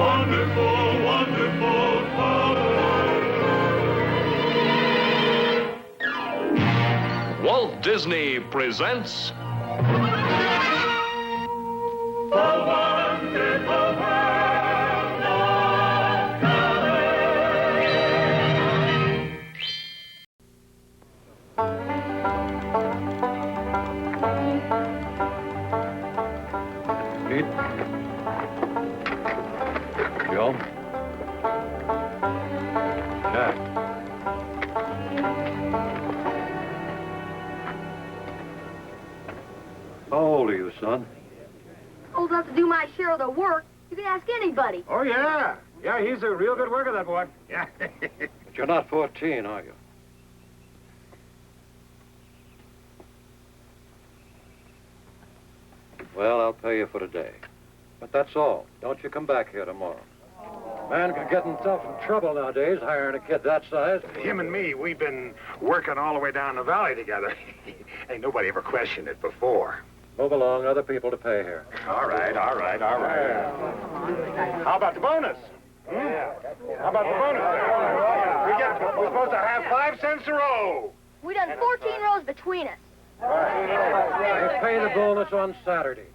Wonderful, wonderful Father. Walt Disney presents The wonderful world of color. Pete? Joe? Jack? How old are you, son? Old enough to do my share of the work. You can ask anybody. Oh, yeah. Yeah, he's a real good worker, that boy. Yeah. But you're not 14, are you? Well, I'll pay you for today. But that's all. Don't you come back here tomorrow. Man can get himself in trouble nowadays hiring a kid that size. Him and me, we've been working all the way down the valley together. Ain't nobody ever questioned it before. Move along, other people to pay here. All right. How about the bonus? How about the bonus there? We're supposed to have 5 cents a row. We done 14 rows between us. They pay the bonus on Saturday.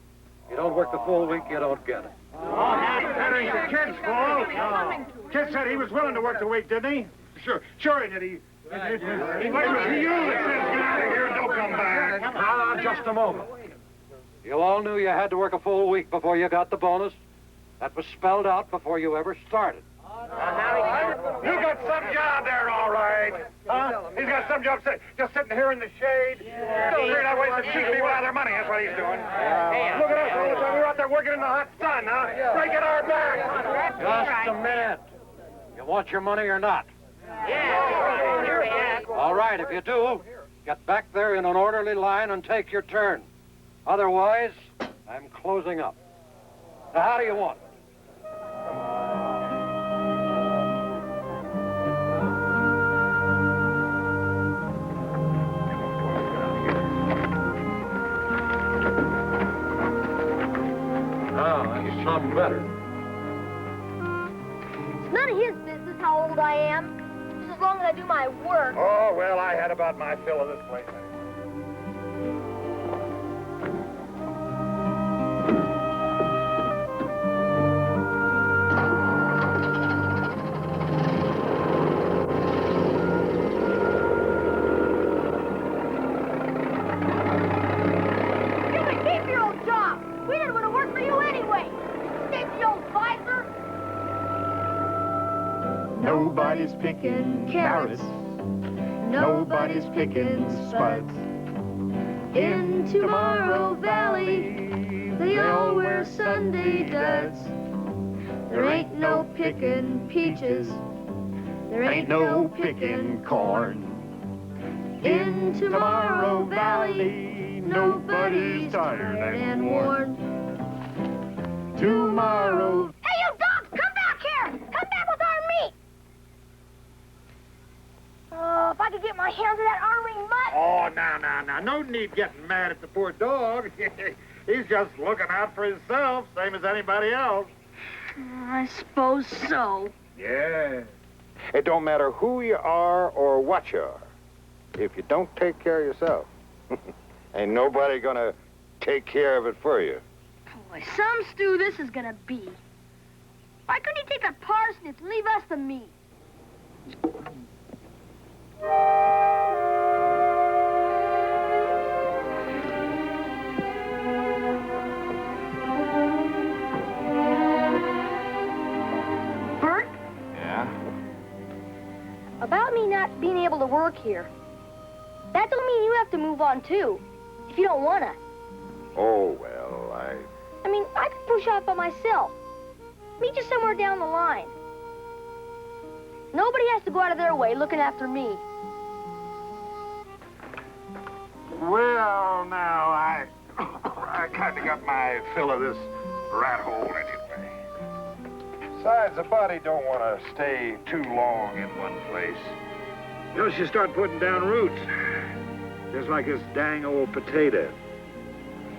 You don't work the full week, you don't get it. That ain't the kid's fault. Kid said he was willing to work the week, didn't he? Sure he did. He was you that says get out of here and don't come back. Now, just a moment. You all knew you had to work a full week before you got the bonus. That was spelled out before you ever started. You got some job there, all right. Huh? He's got some job just sitting here in the shade. Still figuring out ways to cheat people out of their money. That's what he's doing. Look at us all the time. We're out there working in the hot sun, huh? Breaking our back. Just a minute. You want your money or not? Yeah. All right, if you do, get back there in an orderly line and take your turn. Otherwise, I'm closing up. Now, how do you want it? That's some better. It's none of his business how old I am. Just as long as I do my work. Oh, well, I had about my fill of this place. You can keep your old job. We didn't want to work for you anyway. Stinky old visor. Nobody's picking carrots. Nobody's picking spuds. In Tomorrow Valley, they all wear Sunday duds. There ain't no picking peaches. There ain't no picking corn. In Tomorrow Valley, nobody's tired and worn. Tomorrow. Hey, you dogs, come back here. Come back with our meat. Oh, if I could get my hands on that armoring mutt. Oh, now. No need getting mad at the poor dog. He's just looking out for himself, same as anybody else. I suppose so. Yeah. It don't matter who you are or what you are. If you don't take care of yourself, ain't nobody gonna take care of it for you. Boy, some stew this is gonna be. Why couldn't he take the parsnips and leave us the meat? Bert? Yeah? About me not being able to work here. That don't mean you have to move on, too, if you don't wanna. Oh, well, I mean, I could push off by myself. Meet you somewhere down the line. Nobody has to go out of their way looking after me. Well, now, I kind of got my fill of this rat hole anyway. Besides, the body don't want to stay too long in one place. You know, she start putting down roots, just like this dang old potato.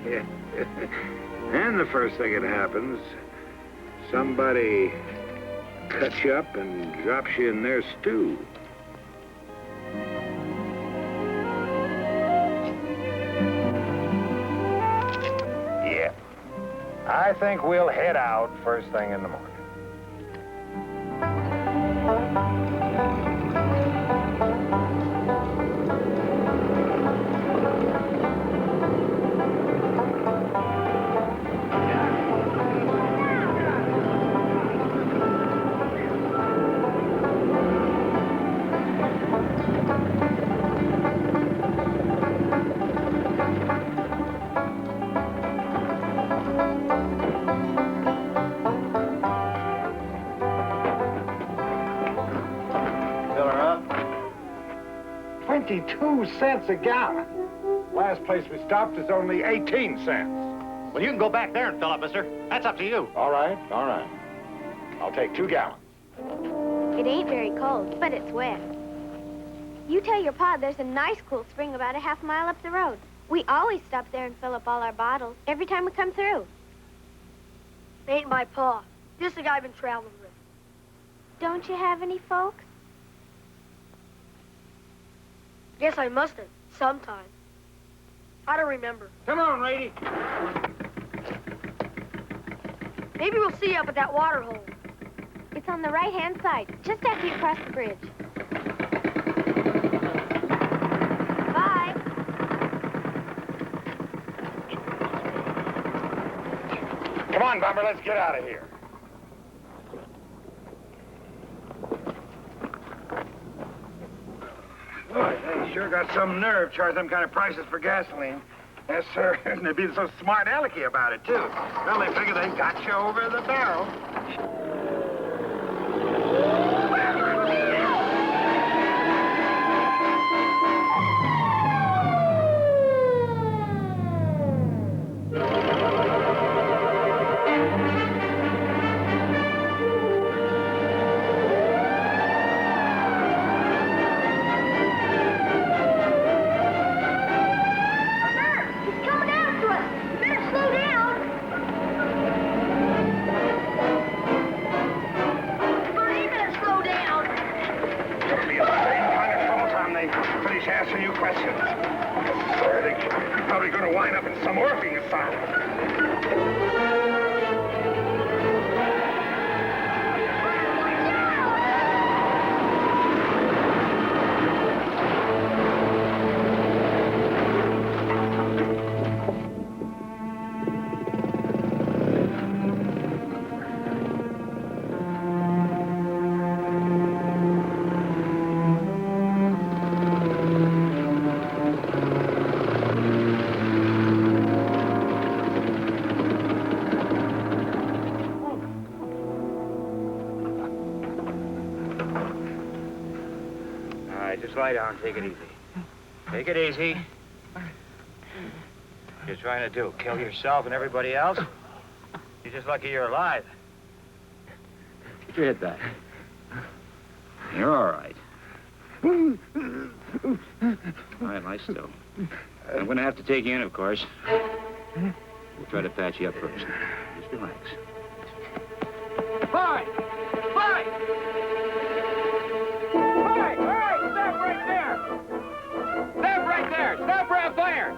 Yeah. And the first thing that happens, somebody cuts you up and drops you in their stew. Yeah. I think we'll head out first thing in the morning. Fill her up. 22 cents a gallon. Last place we stopped is only 18 cents. Well, you can go back there and fill up, mister. That's up to you. All right, all right. I'll take 2 gallons. It ain't very cold, but it's wet. You tell your pa there's a nice cool spring about a half mile up the road. We always stop there and fill up all our bottles every time we come through. Ain't my pa. This is the guy I've been traveling with. Don't you have any folks? Guess I must have, sometime. I don't remember. Come on, lady. Maybe we'll see you up at that water hole. It's on the right-hand side, just after you cross the bridge. Bye. Come on, Bummer, let's get out of here. Boy, they sure got some nerve charging them kind of prices for gasoline. Yes, sir. And they're being so smart alecky about it, too. Well, they figure they got you over the barrel. He's coming after us. You better slow down. Come on, you better slow down. It'll be the same kind of trouble time they finish asking you questions. Yes, sir, they're probably going to wind up in some orphan asylum. All right, just lie down. Take it easy. Take it easy. What you're trying to do, kill yourself and everybody else? You're just lucky you're alive. Get your head back. You're all right. All right, lie still. I'm going to have to take you in, of course. We'll try to patch you up first. Just relax. Fine! Fine! Fine! All right, stop right there! Stop right there! Stop or I'll fire!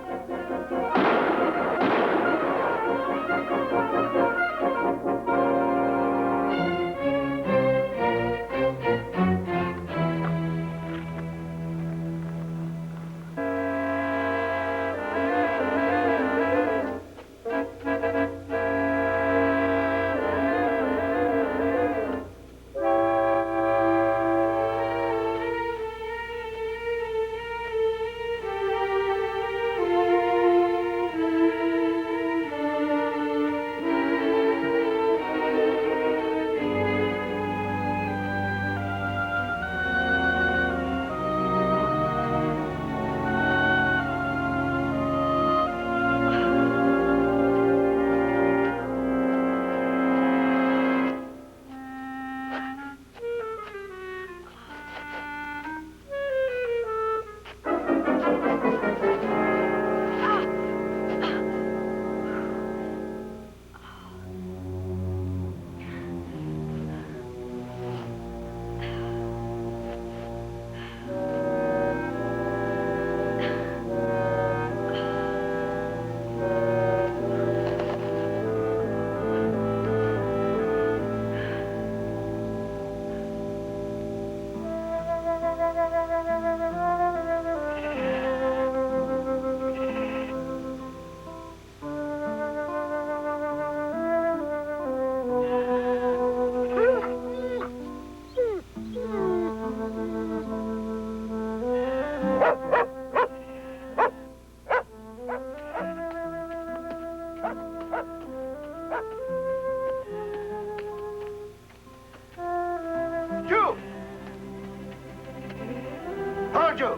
Sergio!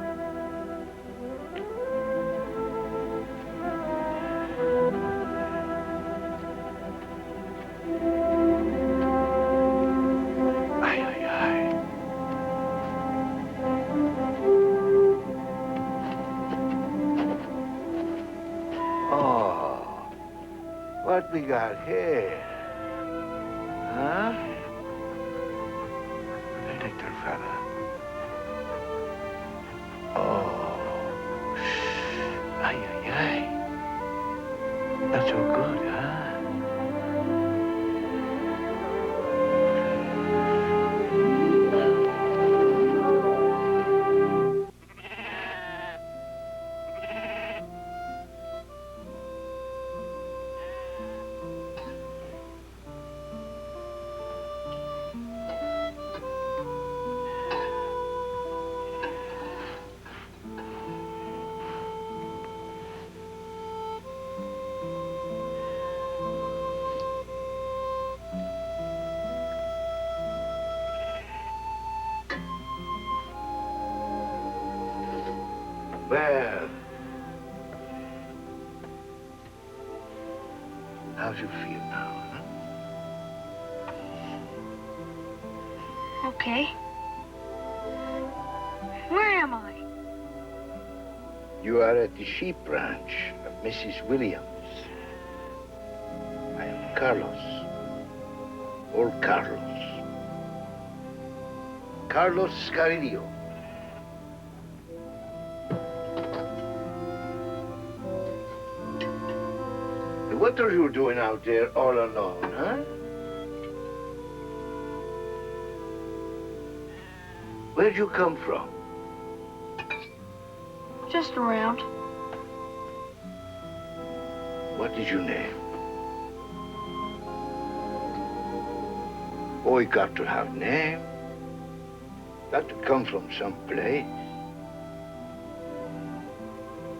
Ay, ay, ay. Oh, what we got here? Huh? Hey, little fella. Oh. Ay, ay, ay. Not so good, huh? Well, how do you feel now, huh? Okay. Where am I? You are at the sheep ranch of Mrs. Williams. I am Carlos. Old Carlos. Carlos Scarillo. What are you doing out there all alone, huh? Where'd you come from? Just around. What is your name? Oh, you got to have name. Got to come from some place.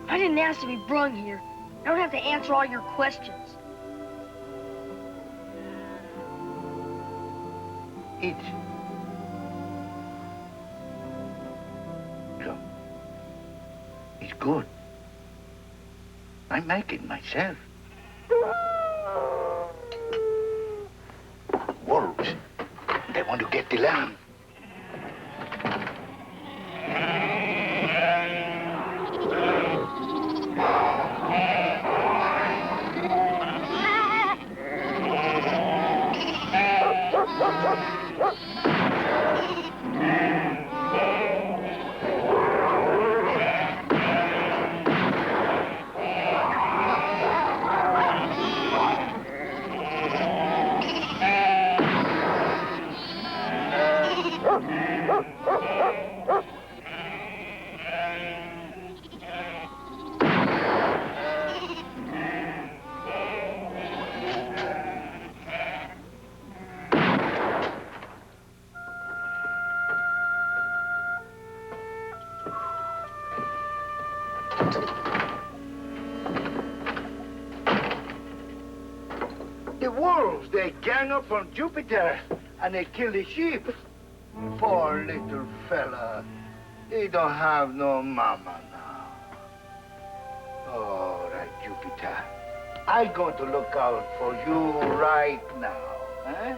I didn't ask to be brung here. I don't have to answer all your questions. Eat. Come. It's good. I make it myself. Wolves. They want to get the lamb. The wolves, they gang up on Jupiter and they kill the sheep. Poor little fella. He don't have no mama now. Oh, that Jupiter. I'm going to look out for you right now. Eh?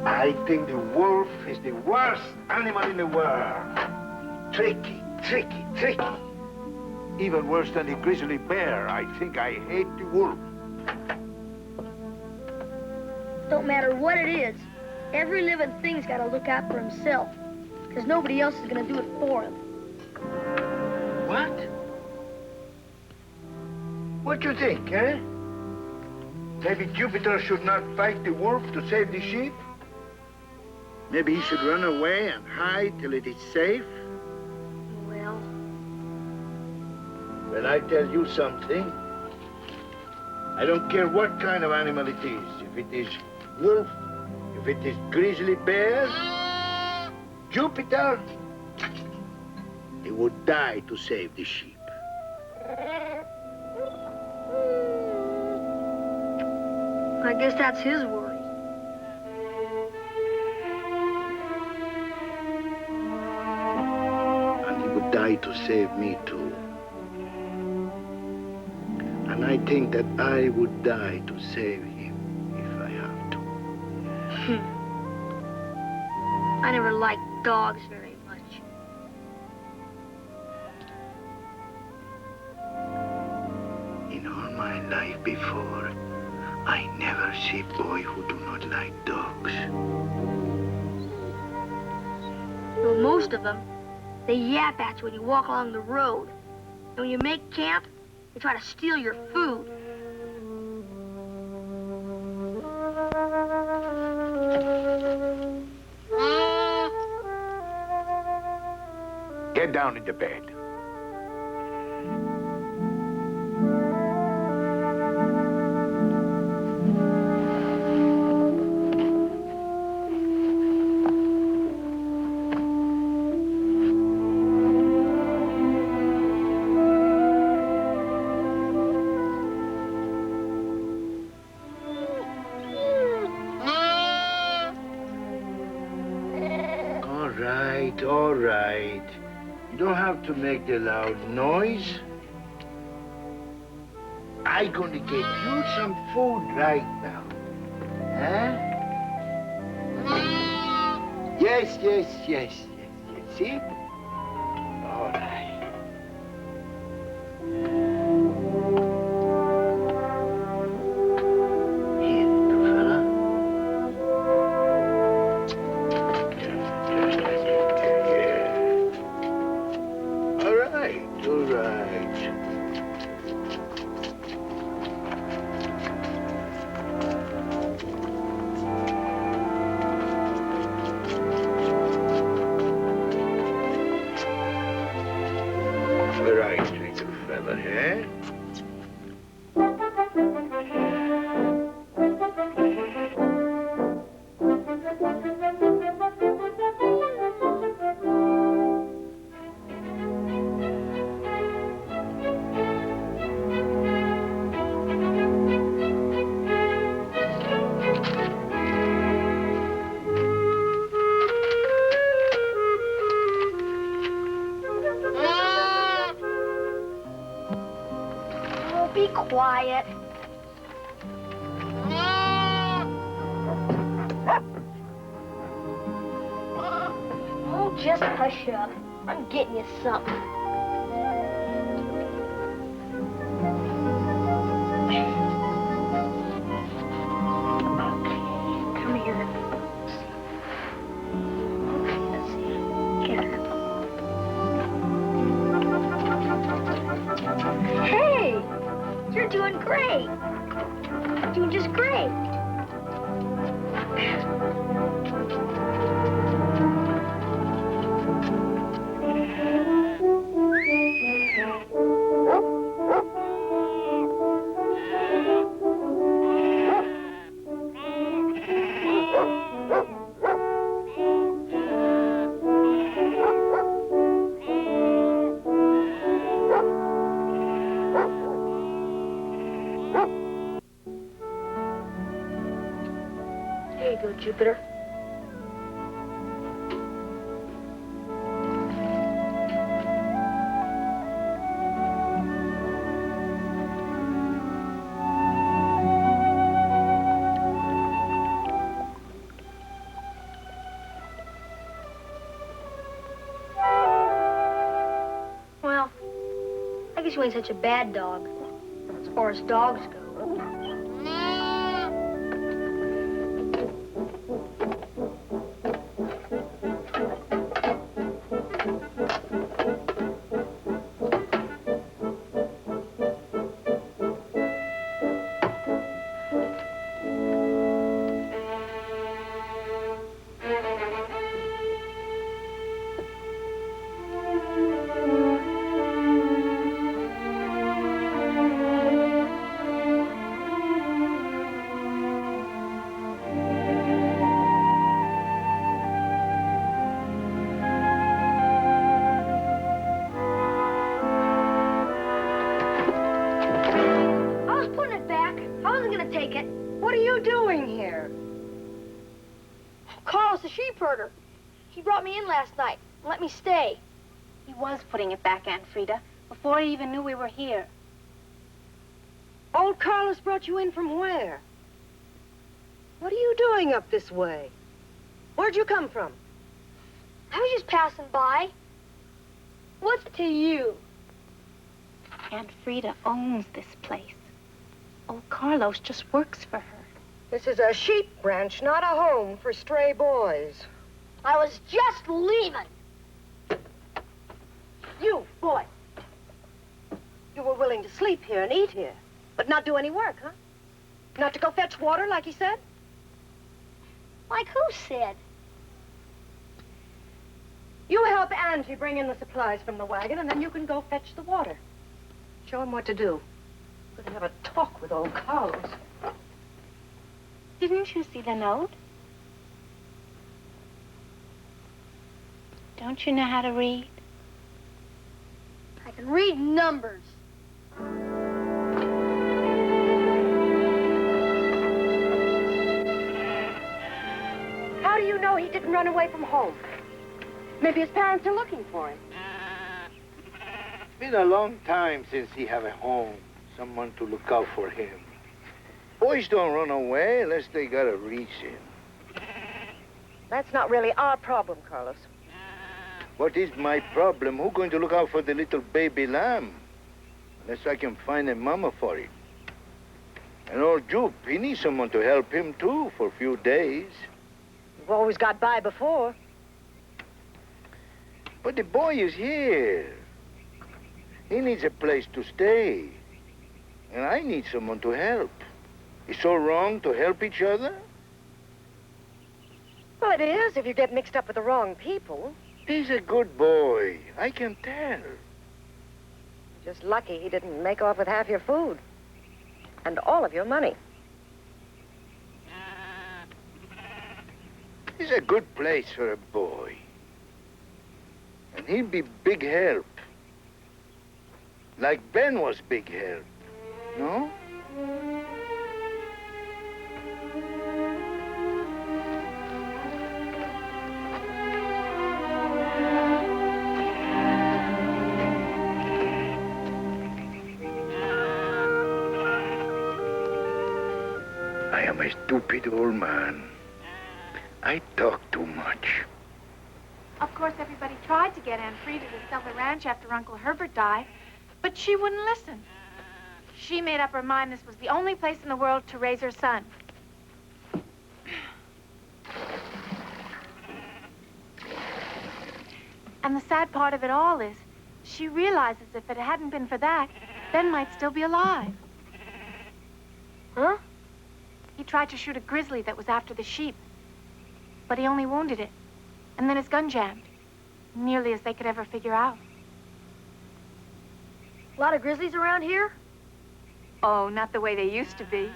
I think the wolf is the worst animal in the world. Tricky, tricky, tricky. Even worse than the grizzly bear. I think I hate the wolf. Don't matter what it is, every living thing's got to look out for himself, because nobody else is going to do it for him. What? What you think, eh? Maybe Jupiter should not fight the wolf to save the sheep? Maybe he should run away and hide till it is safe? Well, Well, I tell you something. I don't care what kind of animal it is. If it is wolf, if it is grizzly bear, Jupiter, he would die to save the sheep. I guess that's his worry. And he would die to save me, too. And I think that I would die to save him if I have to. I never liked dogs very much. In all my life before, I never see boy who do not like dogs. Well, most of them, they yap at you when you walk along the road. And when you make camp, they try to steal your food. Get down into bed. All right. You don't have to make the loud noise. I'm gonna get you some food right now. Huh? Yes. See? All right. Here, little fella. All right. All right, little fella, eh? Oh, be quiet. Oh, just hush up. I'm getting you something. Come here. Okay, let's see. Here. Hey! You're doing great. You're doing just great. Here you go, Jupiter. Well, I guess you ain't such a bad dog, as far as dogs go. I was putting it back. I wasn't gonna take it. What are you doing here? Carlos, the sheep herder. He brought me in last night and let me stay. He was putting it back, Aunt Frida, before he even knew we were here. Old Carlos brought you in from where? What are you doing up this way? Where'd you come from? I was just passing by. What's to you? Aunt Frida owns this place. Old Carlos just works for her. This is a sheep ranch, not a home for stray boys. I was just leaving. You, boy. You were willing to sleep here and eat here, but not do any work, huh? Not to go fetch water, like he said? Like who said? You help Auntie bring in the supplies from the wagon, and then you can go fetch the water. Show him what to do. We're gonna have a talk with old Carlos. Didn't you see the note? Don't you know how to read? I can read numbers. How do you know he didn't run away from home? Maybe his parents are looking for him. It's been a long time since he have a home, someone to look out for him. Boys don't run away unless they got a reason. That's not really our problem, Carlos. What is my problem? Who's going to look out for the little baby lamb? Unless I can find a mama for it. And old Jupe, he needs someone to help him, too, for a few days. You've always got by before. But the boy is here. He needs a place to stay. And I need someone to help. It's so wrong to help each other? Well, it is if you get mixed up with the wrong people. He's a good boy. I can tell. Just lucky he didn't make off with half your food. And all of your money. It's a good place for a boy. And he'll be big help. Like Ben was big help. No? I am a stupid old man. I talk too much. Of course, everybody tried to get Aunt Frida to sell the ranch after Uncle Herbert died, but she wouldn't listen. She made up her mind this was the only place in the world to raise her son. And the sad part of it all is, she realizes if it hadn't been for that, Ben might still be alive. Huh? He tried to shoot a grizzly that was after the sheep, but he only wounded it, and then his gun jammed, nearly as they could ever figure out. A lot of grizzlies around here? Oh, not the way they used to be.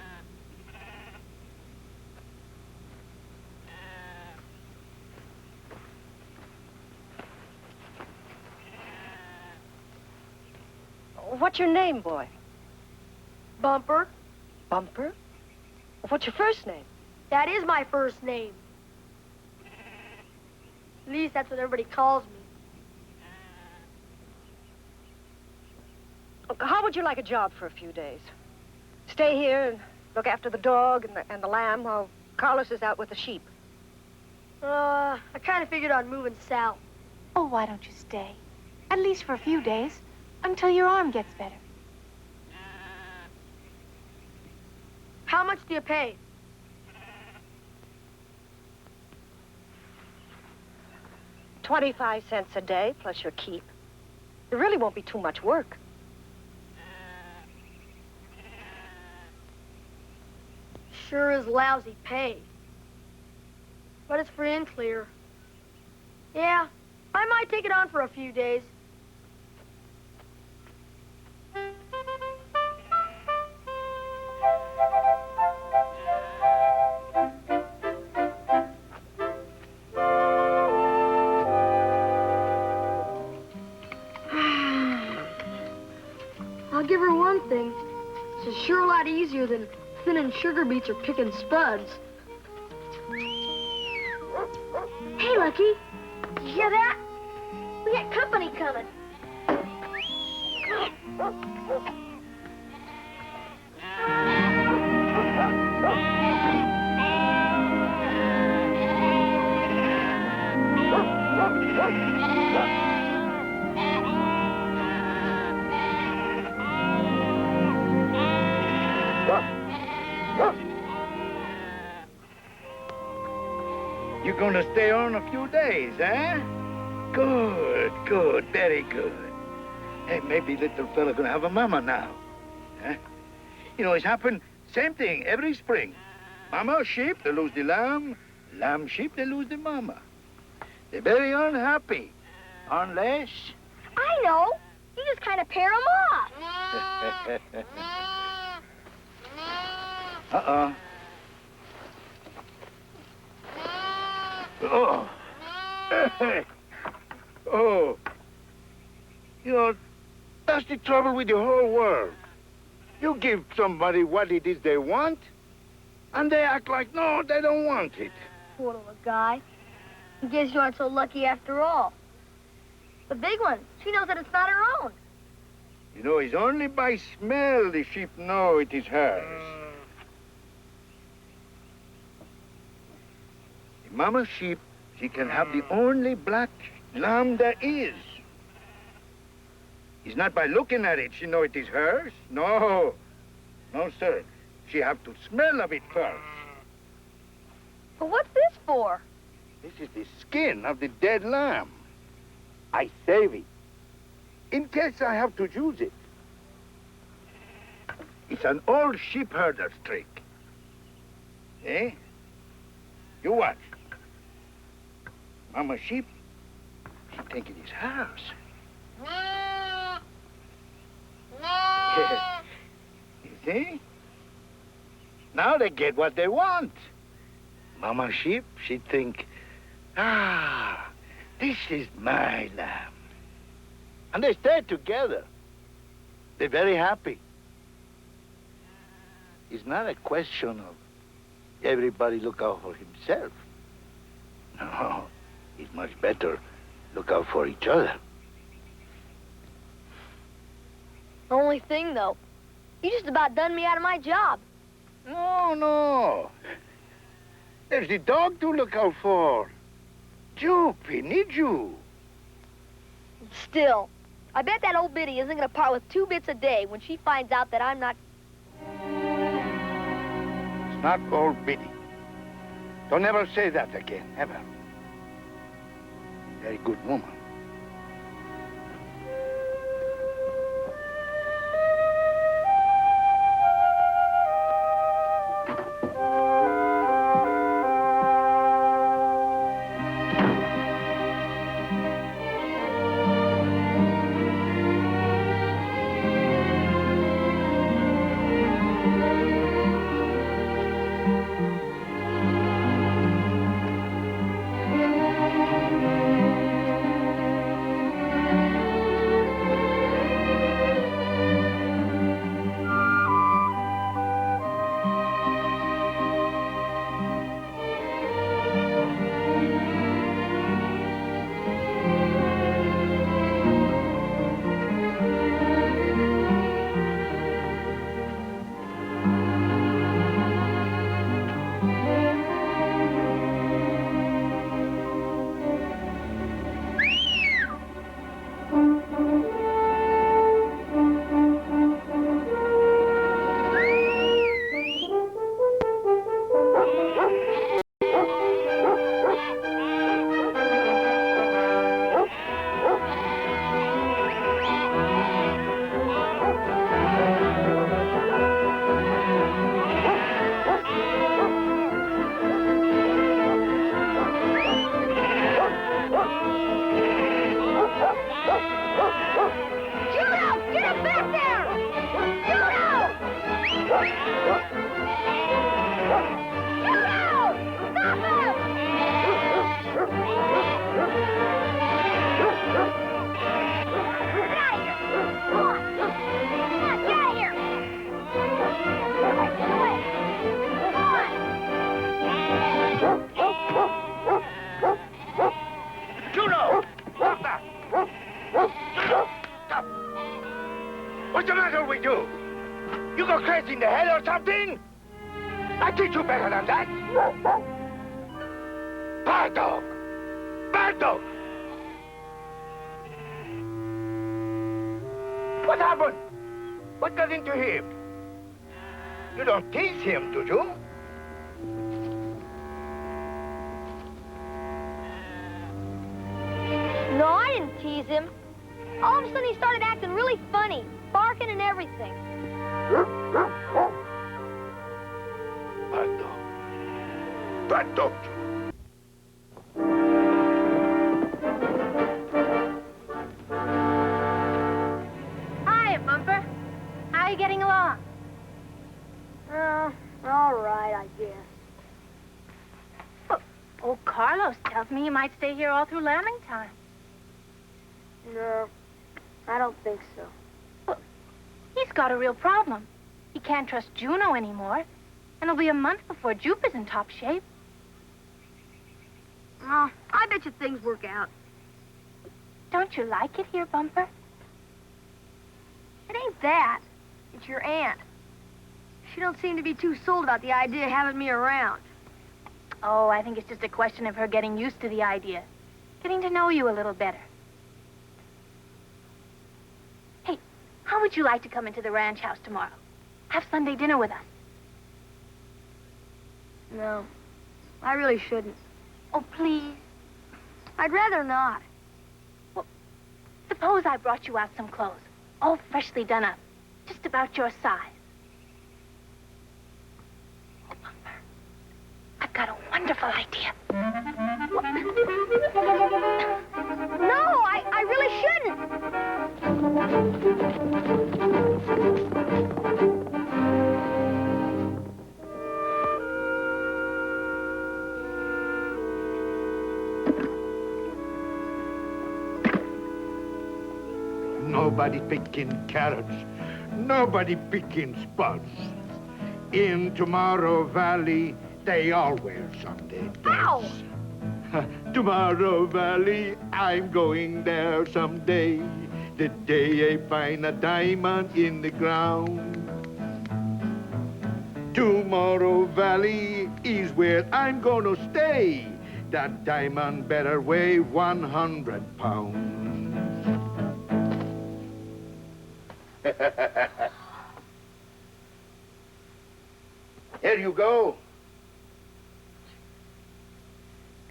What's your name, boy? Bumper. Bumper? What's your first name? That is my first name. At least that's what everybody calls me. How would you like a job for a few days? Stay here and look after the dog and the lamb while Carlos is out with the sheep. I kind of figured on moving south. Oh, why don't you stay? At least for a few days, until your arm gets better. How much do you pay? $25 a day plus your keep. It really won't be too much work. Sure is lousy pay. But it's free and clear. Yeah, I might take it on for a few days. I'll give her one thing. It's sure a lot easier than thinning sugar beets or picking spuds. Hey, Lucky. You hear that? We got company coming. You're gonna stay on a few days, eh? Good, good, very good. Hey, maybe little fella gonna have a mama now. Huh? You know, it's happened, same thing every spring. Mama sheep, they lose the lamb. Lamb sheep, they lose the mama. They're very unhappy, unless... I know. You just kind of pair them off. Uh-uh. Oh. Oh. You know, that's the trouble with the whole world. You give somebody what it is they want, and they act like, no, they don't want it. Poor little guy. I guess you aren't so lucky after all. The big one, she knows that it's not her own. You know, it's only by smell the sheep know it is hers. The mama sheep, she can have the only black lamb there is. It's not by looking at it she know it is hers. No. No, sir. She have to smell of it first. But what's this for? This is the skin of the dead lamb. I save it in case I have to use it. It's an old sheep herder's trick. Eh? You watch. Mama sheep, she think it is hers. You see? Now they get what they want. Mama sheep, she think, this is my lamb. And they stay together. They're very happy. It's not a question of everybody look out for himself. No, it's much better look out for each other. Only thing, though, you just about done me out of my job. No, no. There's the dog to look out for. Jupe, he needs you. Still, I bet that old biddy isn't going to part with 2 bits a day when she finds out that I'm not... It's not old Biddy. Don't ever say that again, ever. Very good woman. matter with you? You go crazy in the head or something? I teach you better than that. Bad dog. Bad dog. What happened? What got into him? You don't tease him, do you? No, I didn't tease him. All of a sudden, he started acting really funny, barking and everything. Bad dog. Bad dog. Hiya, Bumper. How are you getting along? All right, I guess. Oh, Carlos tells me you might stay here all through lambing time. No, I don't think so. He's got a real problem. He can't trust Juno anymore, and it'll be a month before Jupe is in top shape. Oh, I bet you things work out. Don't you like it here, Bumper? It ain't that. It's your aunt. She don't seem to be too sold about the idea of having me around. Oh, I think it's just a question of her getting used to the idea, getting to know you a little better. Hey, how would you like to come into the ranch house tomorrow? Have Sunday dinner with us. No, I really shouldn't. Oh, please. I'd rather not. Suppose I brought you out some clothes, all freshly done up, just about your size. Oh, Bumper, I've got a wonderful idea. No, I really shouldn't. Nobody picking carrots. Nobody picking spuds. In Tomorrow Valley, they all wear Sunday Ow! dress. Tomorrow Valley, I'm going there someday. The day I find a diamond in the ground. Tomorrow Valley is where I'm gonna stay. That diamond better weigh 100 pounds. Here you go.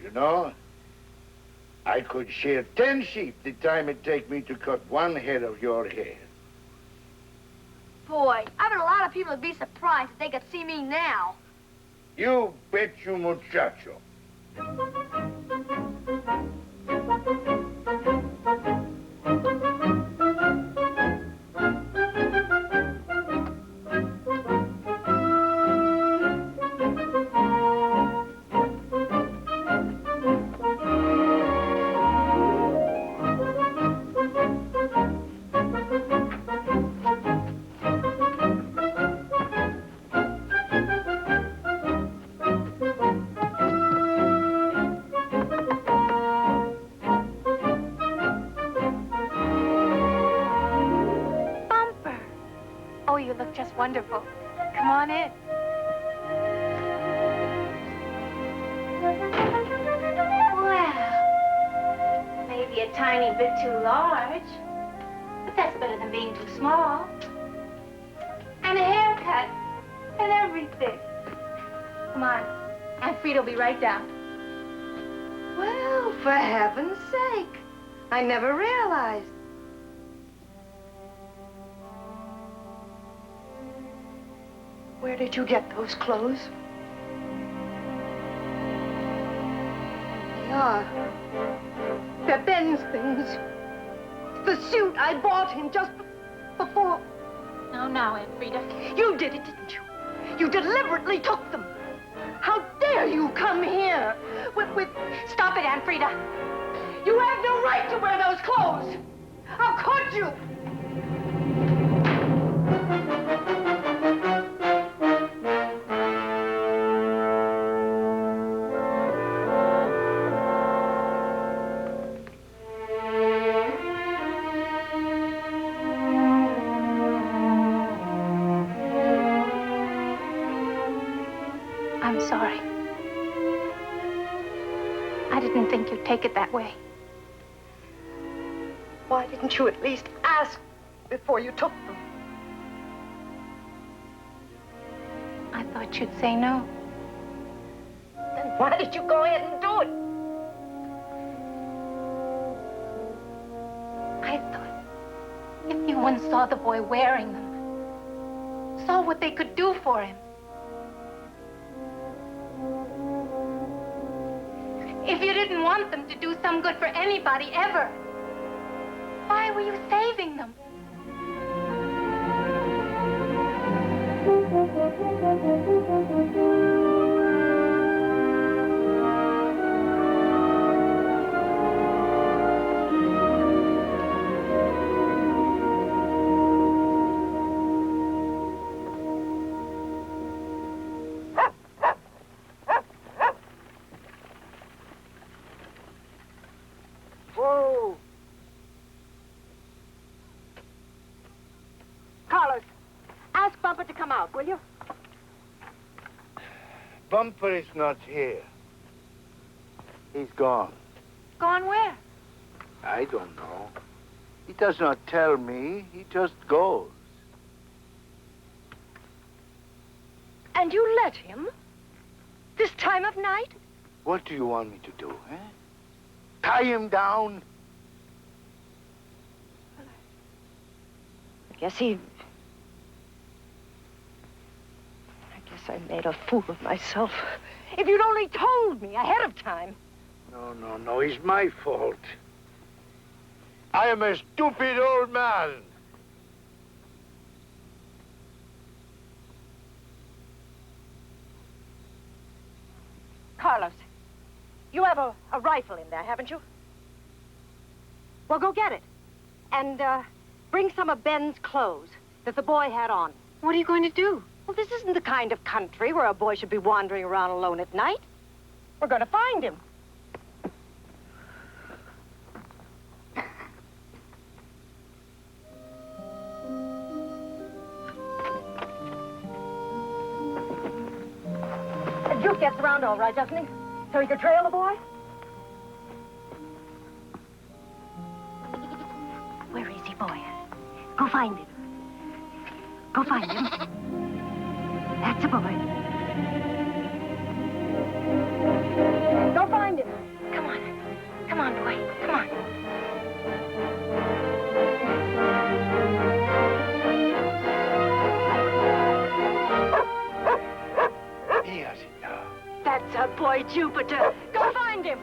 You know, I could shear 10 sheep the time it take me to cut one head of your hair. Boy, I bet a lot of people would be surprised if they could see me now. You bet you, muchacho. Oh, you look just wonderful. Come on in. Well, maybe a tiny bit too large, but that's better than being too small. And a haircut and everything. Come on, Aunt Frida will be right down. Well, for heaven's sake. I never realized. Where did you get those clothes? They are. They're Ben's things. The suit I bought him just before. Now, Aunt Frida. You did it, didn't you? You deliberately took them. How dare you come here with... Stop it, Aunt Frida. You have no right to wear those clothes. How could you? I'm sorry. I didn't think you'd take it that way. Why didn't you at least ask before you took them? I thought you'd say no. Then why did you go ahead and do it? I thought if you once saw the boy wearing them, saw what they could do for him. If you didn't want them to do some good for anybody ever, why were you saving them? Whoa! Carlos, ask Bumper to come out, will you? Bumper is not here. He's gone. Gone where? I don't know. He does not tell me. He just goes. And you let him? This time of night? What do you want me to do, eh? Tie him down? I guess I made a fool of myself. If you'd only told me ahead of time. No. It's my fault. I am a stupid old man. Carlos, you have a rifle in there, haven't you? Well, go get it. And bring some of Ben's clothes that the boy had on. What are you going to do? Well, this isn't the kind of country where a boy should be wandering around alone at night. We're going to find him. The Duke gets around all right, doesn't he? So he can trail the boy? Where is he, boy? Go find him. Go find him. That's a boy. Go find him. Come on. Come on, boy. Come on. He has it now. That's a boy, Jupiter. Go find him.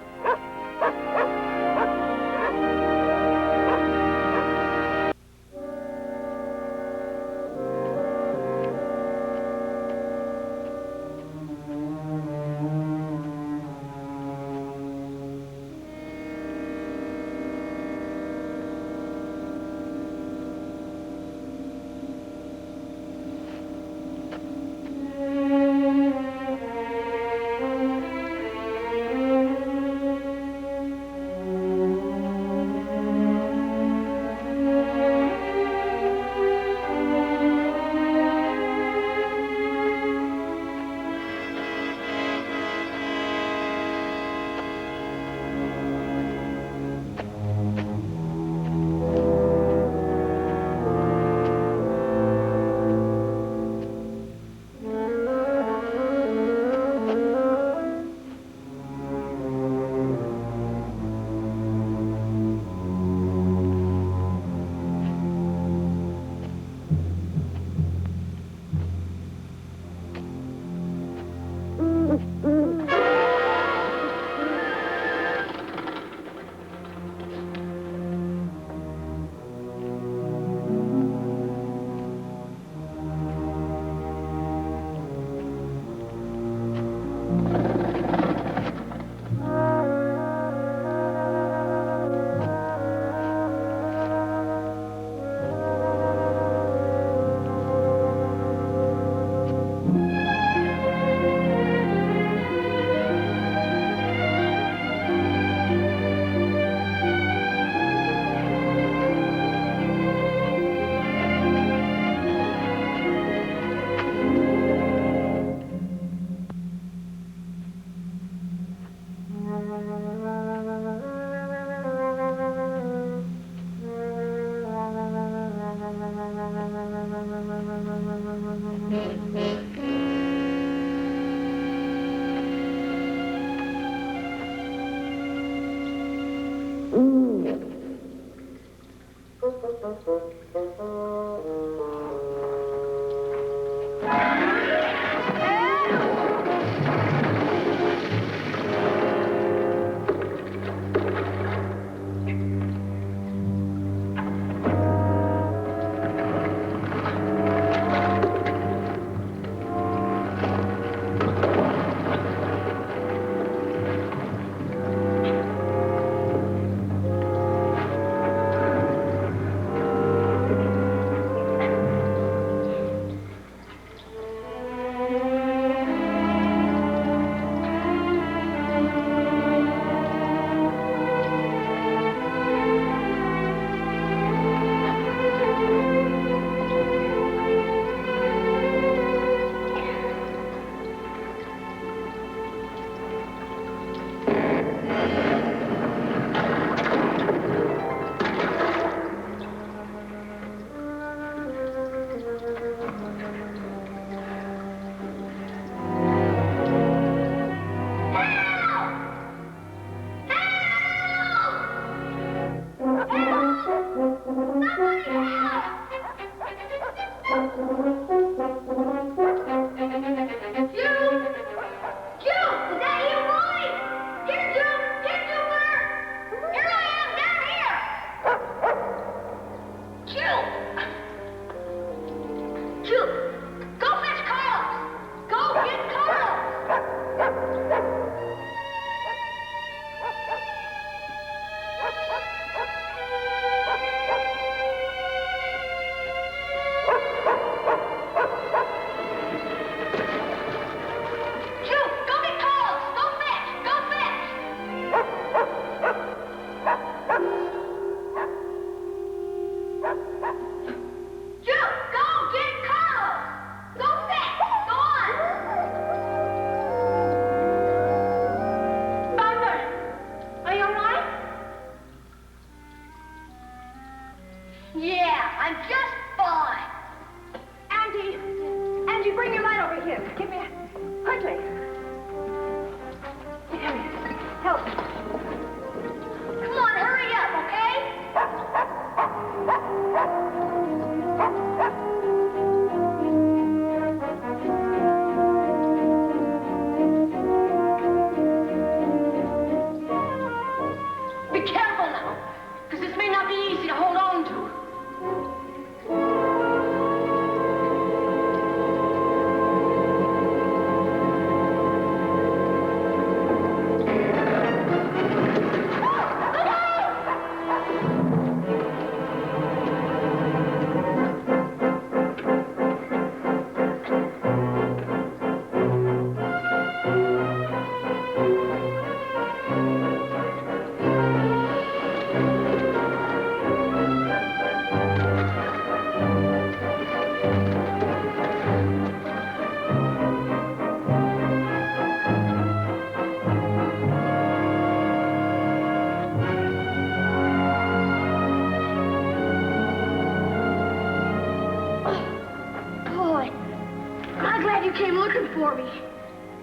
For me.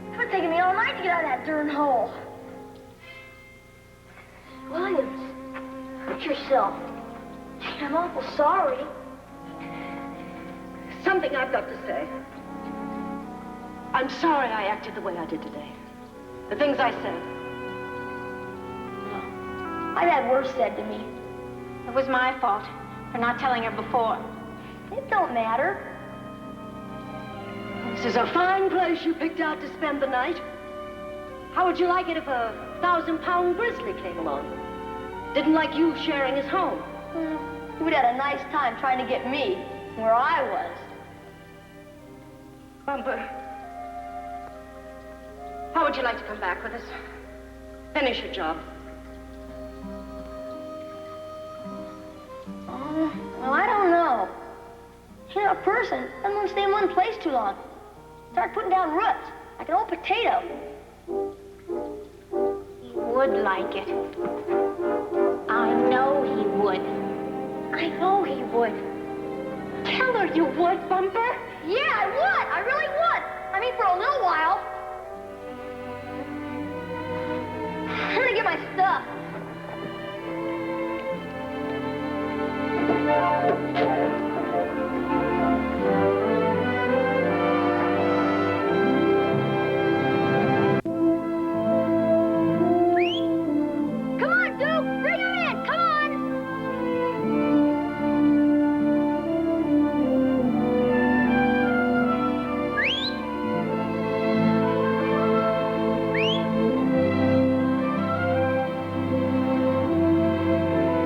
It's been taking me all night to get out of that darn hole. Williams, hurt yourself. I'm awful sorry. Something I've got to say. I'm sorry I acted the way I did today. The things I said. I've had worse said to me. It was my fault for not telling her before. It don't matter. This is a fine place you picked out to spend the night. How would you like it if a 1,000-pound grizzly came along? Didn't like you sharing his home. He would have had a nice time trying to get me where I was. Bumper, how would you like to come back with us? Finish your job. Well, I don't know. You know, a person doesn't want to stay in one place too long. Start putting down roots, like an old potato. He would like it. I know he would. I know he would. Kill her, you would, Bumper. Yeah, I would. I really would. I mean, for a little while. I'm gonna get my stuff. Come on, Duke! Bring him in! Come on!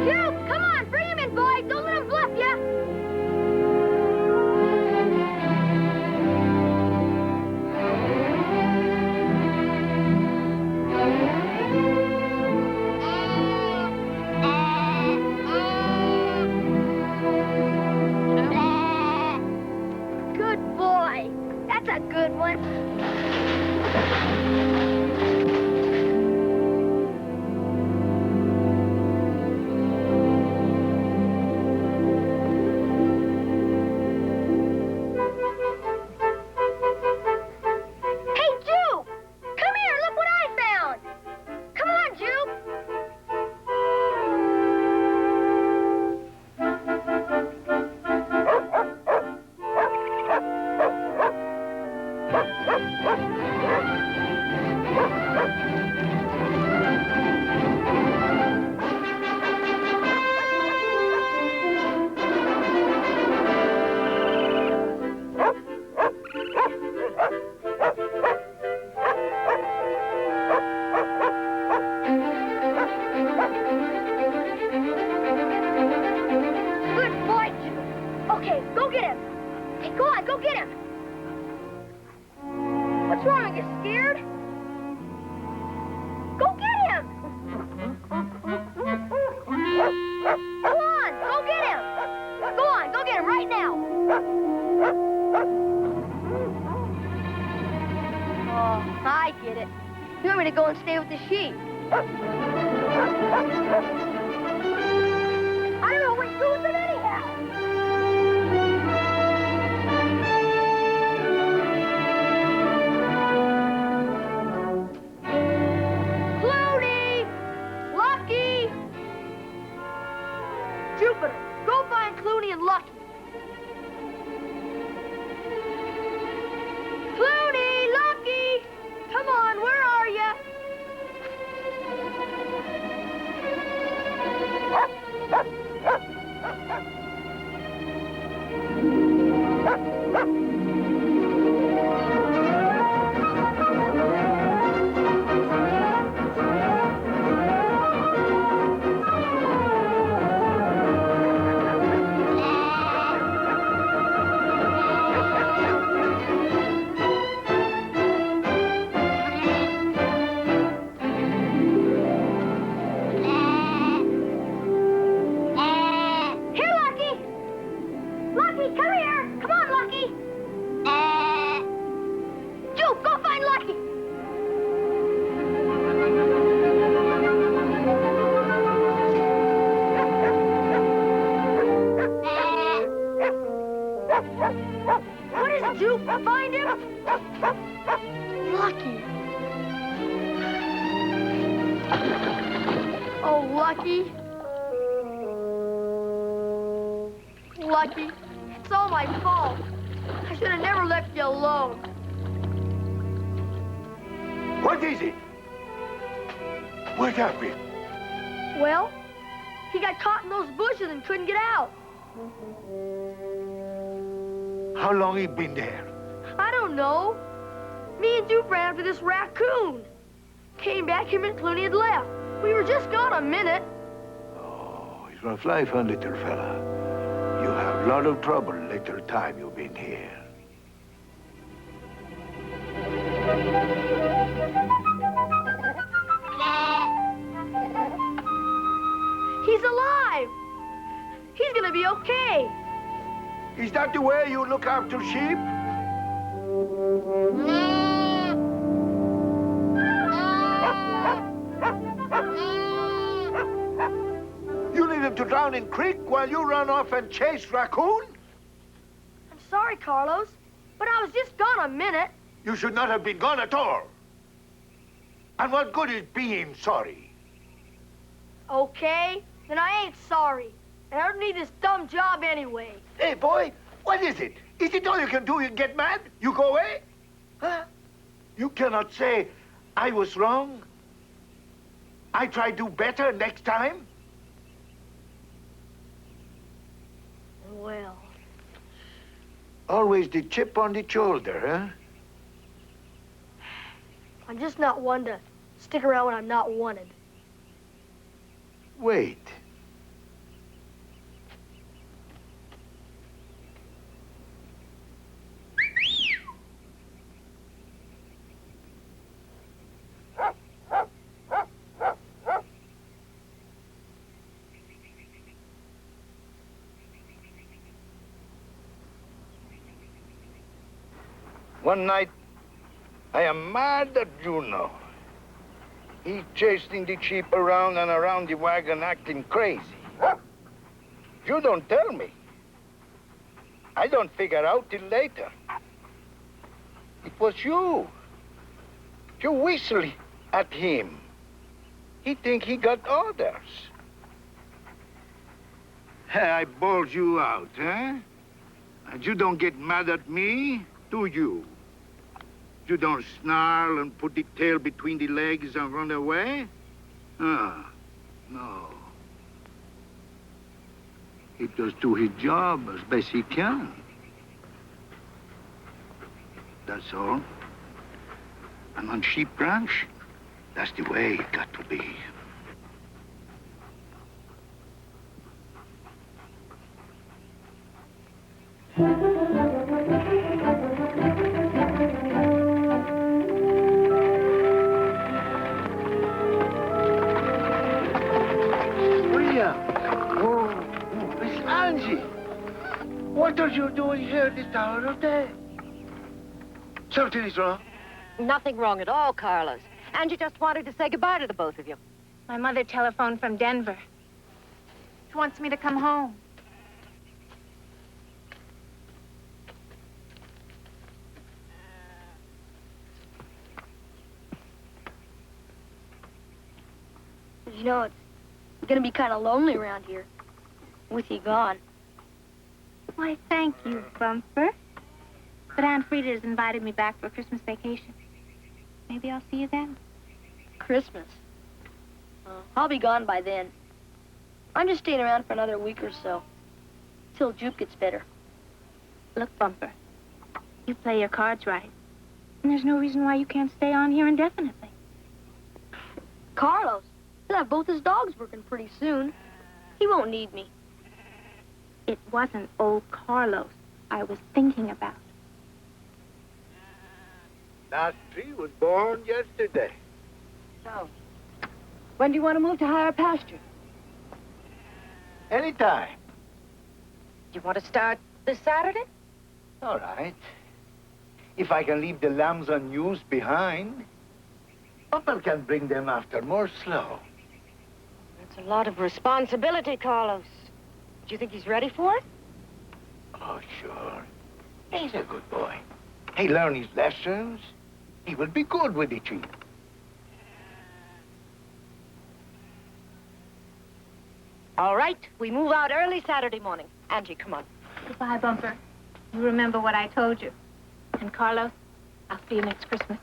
Duke, come on! Bring him in, boy! Don't let him bluff ya! Good boy. That's a good one. Hey, Juke! Come here, look what I found! Come on, Juke! Good boy, Juke. Okay, go get him. Hey, go on, go get him. What's wrong? Are you scared? Go get him. Go on, go get him. Go on, go get him right now. Oh, I get it. You want me to go and stay with the sheep? I don't know what to do with them anyhow. Clooney! Lucky! Jupiter, go find Clooney and Lucky. Clooney! Lucky! Come on, where are you? Here, Lucky! Lucky, come here! Come on, Lucky! Juke, go find Lucky! What is it, Juke? Find him? Lucky. Oh, Lucky. Lucky. It's all my fault. I should have never left you alone. What is it? What happened? Well, he got caught in those bushes and couldn't get out. How long he been there? I don't know. Me and Duke ran after this raccoon. Came back, him and Clooney had left. We were just gone a minute. Oh, it's rough life, huh, little fella? You have a lot of trouble little time you've been here. He's alive. He's gonna be okay. Is that the way you look after sheep? You leave him to drown in creek while you run off and chase raccoon? sorry, Carlos, but I was just gone a minute. You should not have been gone at all. And what good is being sorry? Okay, then I ain't sorry. And I don't need this dumb job anyway. Hey, boy, what is it? Is it all you can do? You get mad? You go away? Huh? You cannot say, I was wrong. I try do better next time. Well, Always the chip on the shoulder, huh? I'm just not one to stick around when I'm not wanted. Wait. One night, I am mad at Juno. He chasing the sheep around and around the wagon acting crazy. You don't tell me. I don't figure out till later. It was you. You whistle at him. He think he got orders. I bawled you out, huh? And you don't get mad at me, do you? You don't snarl and put the tail between the legs and run away? No. He just do his job as best he can. That's all. And on sheep ranch, that's the way it got to be. What are you doing here this hour of day? Something is wrong. Nothing wrong at all, Carlos. Angie just wanted to say goodbye to the both of you. My mother telephoned from Denver. She wants me to come home. You know, it's gonna be kind of lonely around here with you gone. Why, thank you, Bumper. But Aunt Frida's invited me back for a Christmas vacation. Maybe I'll see you then. Christmas. I'll be gone by then. I'm just staying around for another week or so, till Jupe gets better. Look, Bumper, you play your cards right. And there's no reason why you can't stay on here indefinitely. Carlos, he'll have both his dogs working pretty soon. He won't need me. It wasn't old Carlos I was thinking about. Last tree was born yesterday. So, when do you want to move to higher pasture? Anytime. Do you want to start this Saturday? All right. If I can leave the lambs unused behind, Papa can bring them after more slow. That's a lot of responsibility, Carlos. Do you think he's ready for it? Oh, sure. He's a good boy. He learn his lessons. He will be good with the sheep. All right, we move out early Saturday morning. Angie, come on. Goodbye, Bumper. You remember what I told you. And Carlos, I'll see you next Christmas.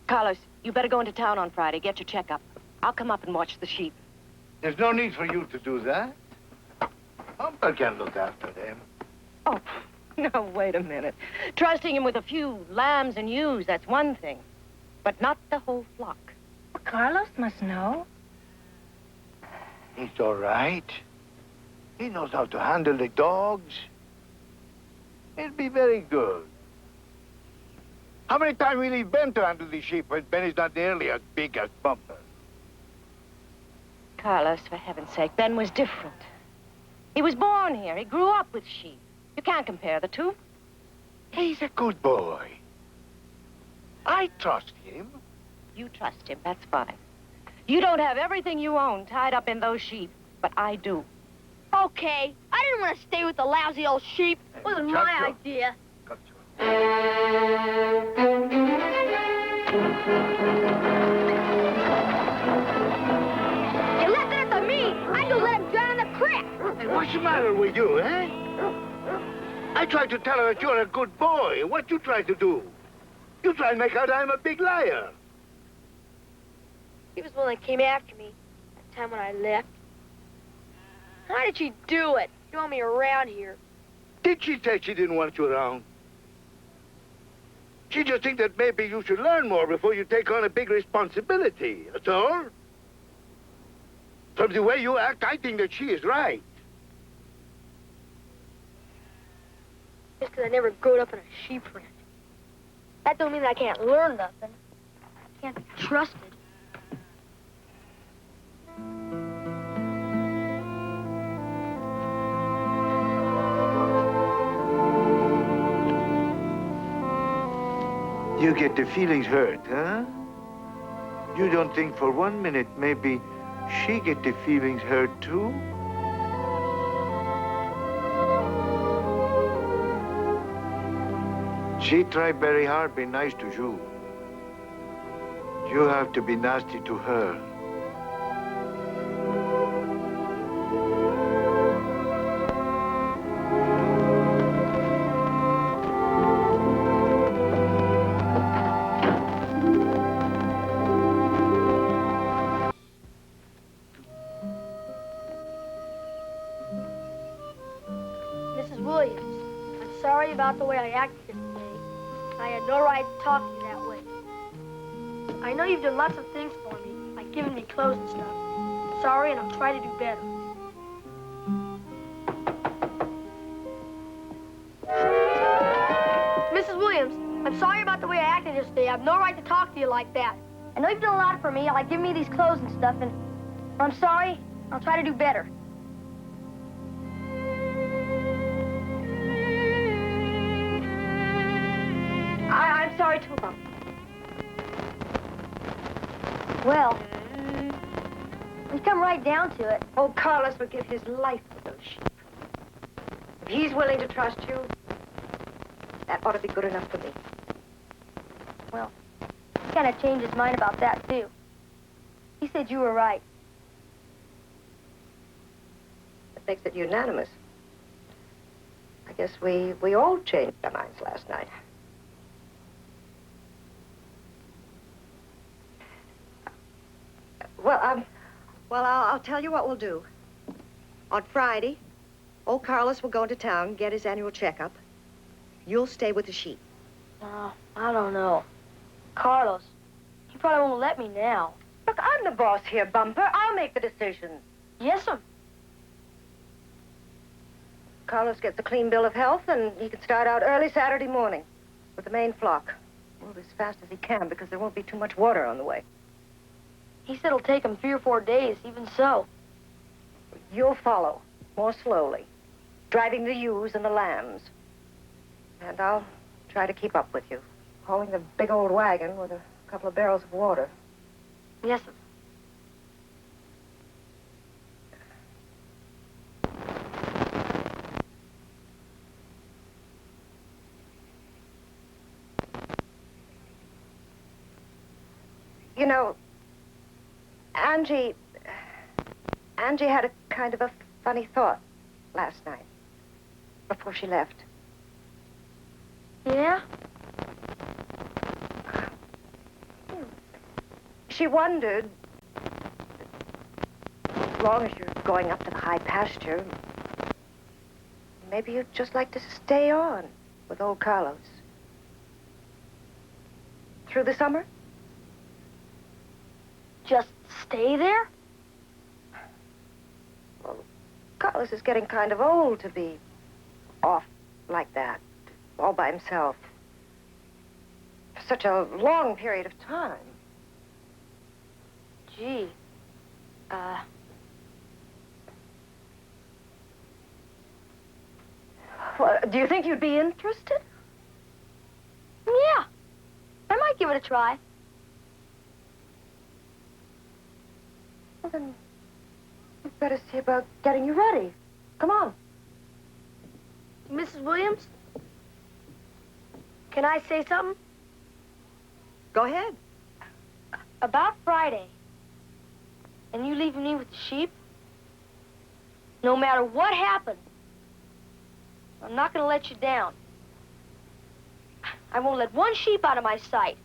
Carlos, you better go into town on Friday. Get your checkup. I'll come up and watch the sheep. There's no need for you to do that. Papa can look after them. Oh, no, wait a minute. Trusting him with a few lambs and ewes, that's one thing. But not the whole flock. Carlos must know. He's all right. He knows how to handle the dogs. He'll be very good. How many times will leave Ben to handle the sheep when Ben is not nearly as big as Bumper? Carlos, for heaven's sake, Ben was different. He was born here. He grew up with sheep. You can't compare the two. He's a good boy. I trust him. You trust him, that's fine. You don't have everything you own tied up in those sheep, but I do. Okay, I didn't want to stay with the lousy old sheep. It wasn't my idea. You left it up to me. I just let him drown in the creek. Hey, what's the matter with you, eh? I tried to tell her that you're a good boy. What you try to do? You try to make out I'm a big liar. He was the one that came after me that time when I left. How did she do it? She want me around here. Did she say she didn't want you around? She just thinks that maybe you should learn more before you take on a big responsibility. That's all. From the way you act, I think that she is right. Just because I never growed up in a sheep ranch. That don't mean that I can't learn nothing. I can't be trusted. You get the feelings hurt, huh? You don't think for 1 minute maybe she get the feelings hurt too? She tried very hard be nice to you. You have to be nasty to her. Mrs. Williams, I'm sorry about the way I acted yesterday. I had no right to talk to you that way. I know you've done lots of things for me, like giving me clothes and stuff. Sorry, and I'll try to do better. Mrs. Williams, I'm sorry about the way I acted yesterday. I have no right to talk to you like that. I know you've done a lot for me, like giving me these clothes and stuff, and I'm sorry. I'll try to do better. I'm sorry, too, Mom. Well, when you come right down to it, Oh, Carlos would give his life for those sheep. If he's willing to trust you, that ought to be good enough for me. well, he kind of changed his mind about that, too. He said you were right. That makes it unanimous. I guess we all changed our minds last night. Well, I'll tell you what we'll do. On Friday, old Carlos will go into town and get his annual checkup. You'll stay with the sheep. I don't know. Carlos, he probably won't let me now. Look, I'm the boss here, Bumper. I'll make the decision. Yes, sir. Carlos gets a clean bill of health, and he can start out early Saturday morning with the main flock. Move as fast as he can, because there won't be too much water on the way. He said it'll take him 3 or 4 days, even so. You'll follow, more slowly, driving the ewes and the lambs. And I'll try to keep up with you, hauling the big old wagon with a couple of barrels of water. Yes, sir. You know, Angie had a kind of a funny thought last night, before she left. Yeah? She wondered, as long as you're going up to the high pasture, maybe you'd just like to stay on with old Carlos. Through the summer? Just stay there? Well, Carlos is getting kind of old to be off like that, all by himself, for such a long period of time. Gee, Well, do you think you'd be interested? yeah. I might give it a try. Well, then you'd better see about getting you ready. Come on. Mrs. Williams? Can I say something? Go ahead. About Friday, and you leaving me with the sheep? No matter what happens, I'm not going to let you down. I won't let one sheep out of my sight.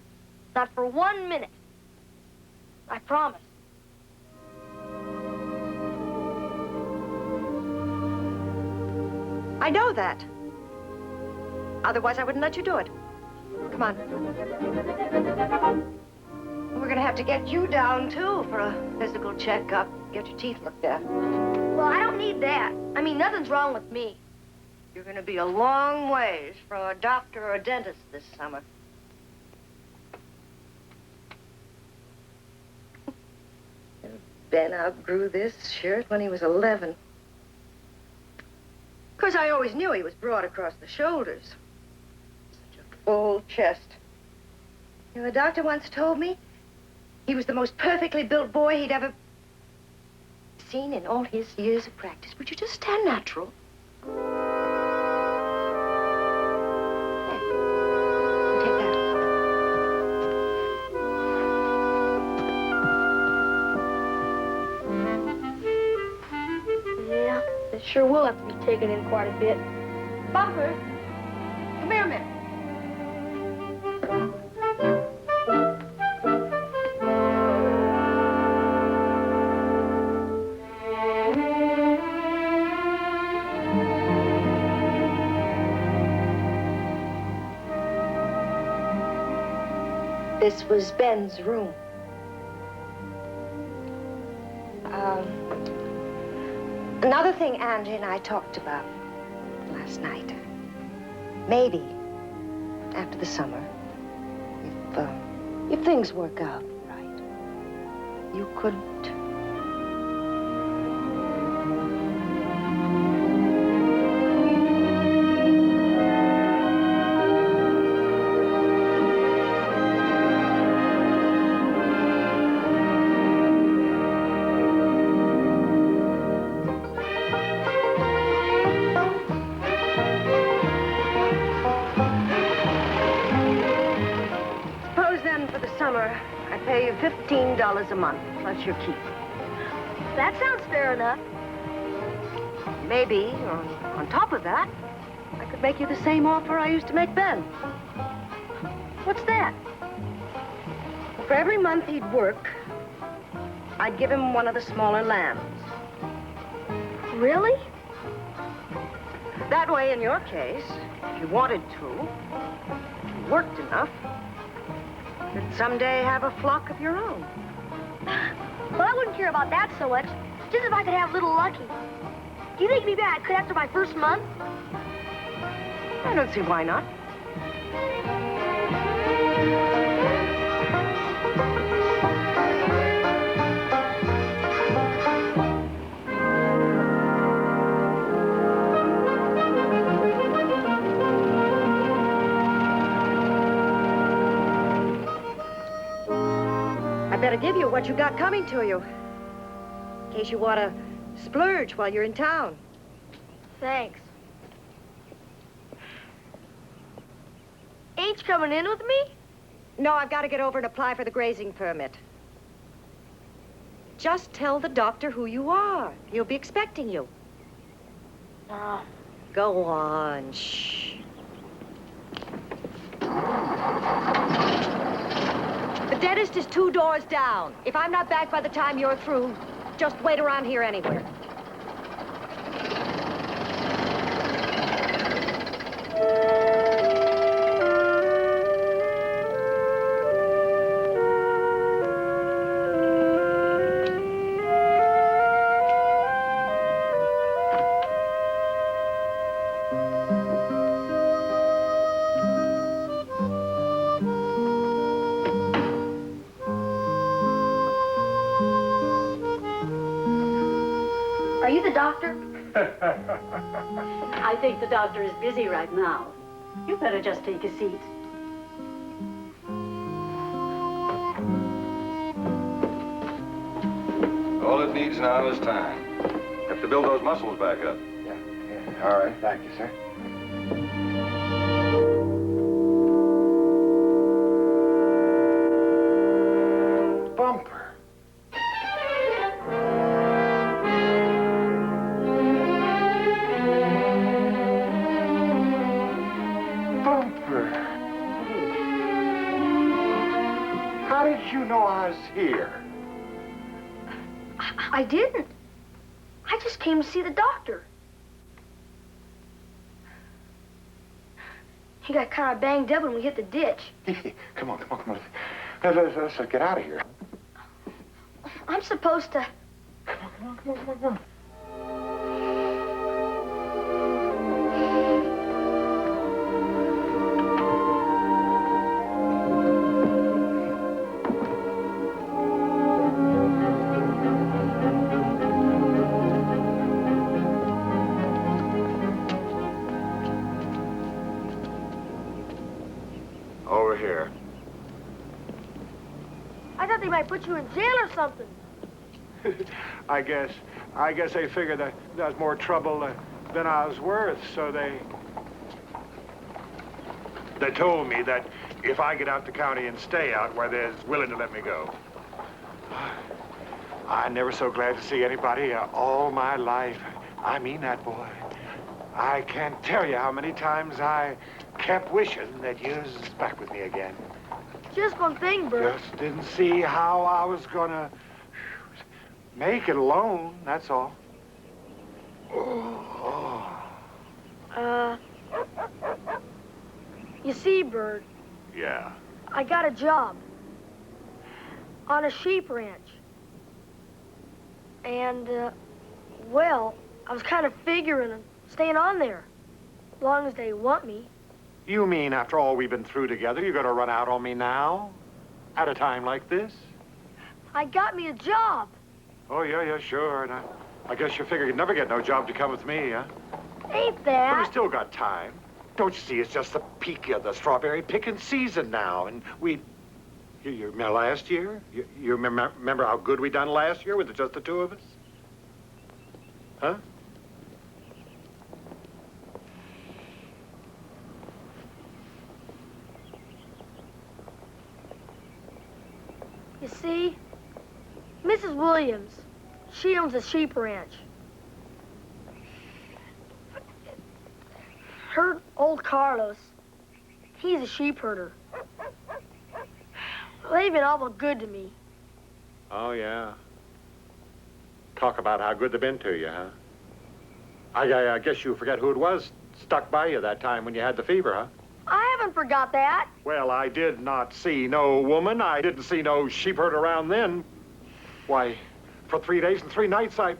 Not for 1 minute. I promise. I know that. Otherwise, I wouldn't let you do it. Come on. We're going to have to get you down, too, for a physical checkup. Get your teeth looked at. Well, I don't need that. I mean, nothing's wrong with me. You're going to be a long ways from a doctor or a dentist this summer. Ben outgrew this shirt when he was 11. Of course, I always knew he was broad across the shoulders. Such a full chest. You know, the doctor once told me he was the most perfectly built boy he'd ever seen in all his years of practice. Would you just stand natural? It sure will have to be taken in quite a bit. Bumper, come here a minute. This was Ben's room. Another thing Angie and I talked about last night. Maybe after the summer, if things work out right, you could... $15 a month, plus your keep. That sounds fair enough. Maybe, on top of that, I could make you the same offer I used to make Ben. What's that? For every month he'd work, I'd give him one of the smaller lambs. Really? That way, in your case, if you wanted to, if you worked enough, you'd someday have a flock of your own. Well, I wouldn't care about that so much. Just if I could have little Lucky. Do you think maybe I could after my first month? I don't see why not. I better give you what you got coming to you, in case you want to splurge while you're in town. Thanks. Ain't you coming in with me? No, I've got to get over and apply for the grazing permit. Just tell the doctor who you are. He'll be expecting you. No. Go on, shh. The dentist is 2 doors down. If I'm not back by the time you're through, just wait around here anywhere. Are you the doctor? I think the doctor is busy right now. You better just take a seat. All it needs now is time. Have to build those muscles back up. Yeah. All right, thank you, sir. Bumper. Bumper. How did you know I was here? I didn't. I just came to see the doctor. He got kind of banged up when we hit the ditch. Come on. Let's get out of here. I'm supposed to... Come on. Over here. I thought they might put you in jail or something. I guess they figured that there was more trouble than I was worth, so they told me that if I get out the county and stay out where they're willing to let me go. I'm never so glad to see anybody all my life. I mean that, boy. I can't tell you how many times I kept wishing that you was back with me again. Just one thing, Bert. Just didn't see how I was gonna make it alone, that's all. You see, Bert, Yeah. I got a job on a sheep ranch. And, well, I was kind of figuring on staying on there, as long as they want me. You mean after all we've been through together, you're gonna run out on me now? At a time like this? I got me a job. Oh, yeah, sure. And I guess you figure you'd never get no job to come with me, huh? Ain't But we that? still got time. Don't you see, it's just the peak of the strawberry picking season now, and you remember last year? You remember how good we done last year with just the two of us? Huh? You see, Mrs. Williams, she owns a sheep ranch. Her old Carlos, he's a sheep herder. They've been awful good to me. Oh, yeah. Talk about how good they've been to you, huh? I guess you forget who it was stuck by you that time when you had the fever, huh? I haven't forgot that. Well, I did not see no woman. I didn't see no sheep herd around then. Why, for 3 days and 3 nights, I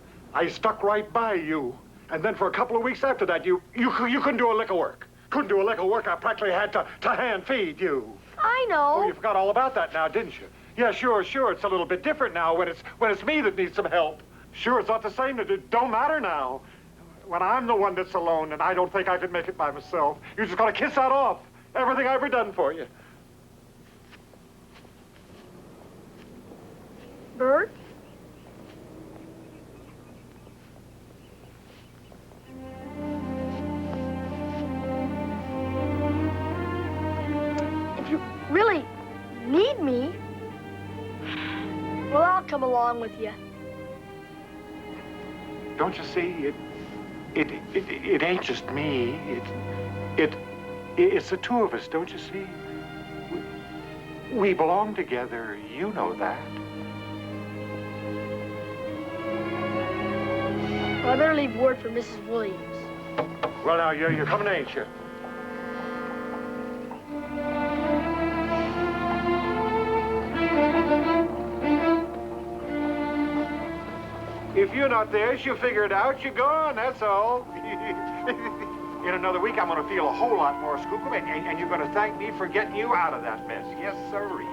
stuck right by you. And then for a couple of weeks after that, you couldn't do a lick of work. Couldn't do a lick of work. I practically had to hand feed you. I know. Oh, you forgot all about that now, didn't you? Yeah, sure. It's a little bit different now when it's me that needs some help. Sure, it's not the same. It don't matter now. When I'm the one that's alone and I don't think I could make it by myself, you just gotta kiss that off. Everything I've ever done for you. Bert? If you really need me, well, I'll come along with you. Don't you see? It ain't just me. It's the two of us, don't you see? We belong together. You know that. Well, I better leave word for Mrs. Williams. Well, now, you're coming, ain't you? If you're not there, she'll figure it out. You're gone, that's all. In another week, I'm going to feel a whole lot more skookum, and you're going to thank me for getting you out of that mess. Yes, sirree.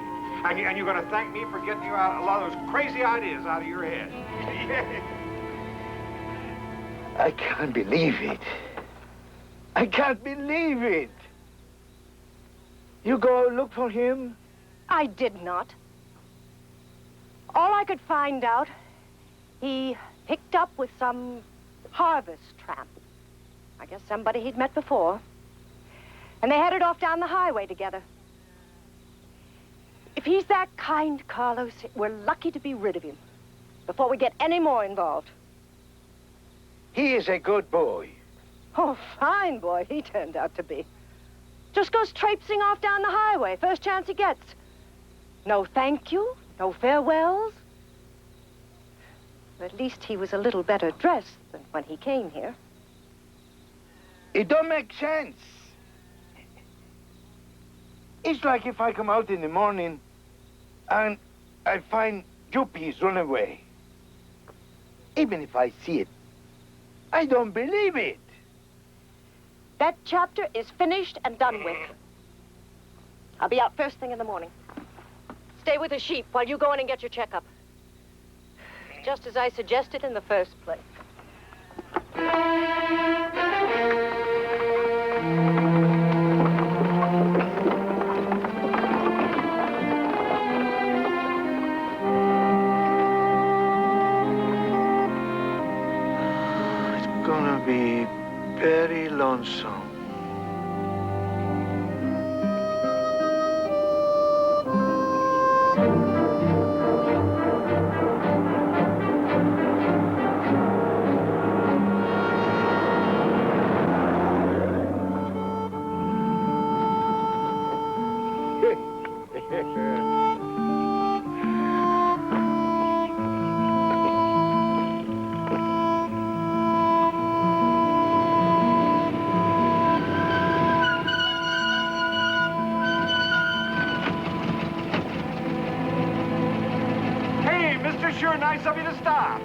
And you're going to thank me for getting you out a lot of those crazy ideas out of your head. I can't believe it. I can't believe it. You go look for him? I did not. All I could find out, he picked up with some harvest tramp. I guess somebody he'd met before. And they headed off down the highway together. If he's that kind, Carlos, we're lucky to be rid of him before we get any more involved. He is a good boy. Oh, fine boy he turned out to be. Just goes traipsing off down the highway, first chance he gets. No thank you, no farewells. At least he was a little better dressed than when he came here. It don't make sense. It's like if I come out in the morning and I find Yuppie's run away. Even if I see it, I don't believe it. That chapter is finished and done with. I'll be out first thing in the morning. Stay with the sheep while you go in and get your checkup. Just as I suggested in the first place. It's gonna be very lonesome. Hey, mister, sure nice of you to stop.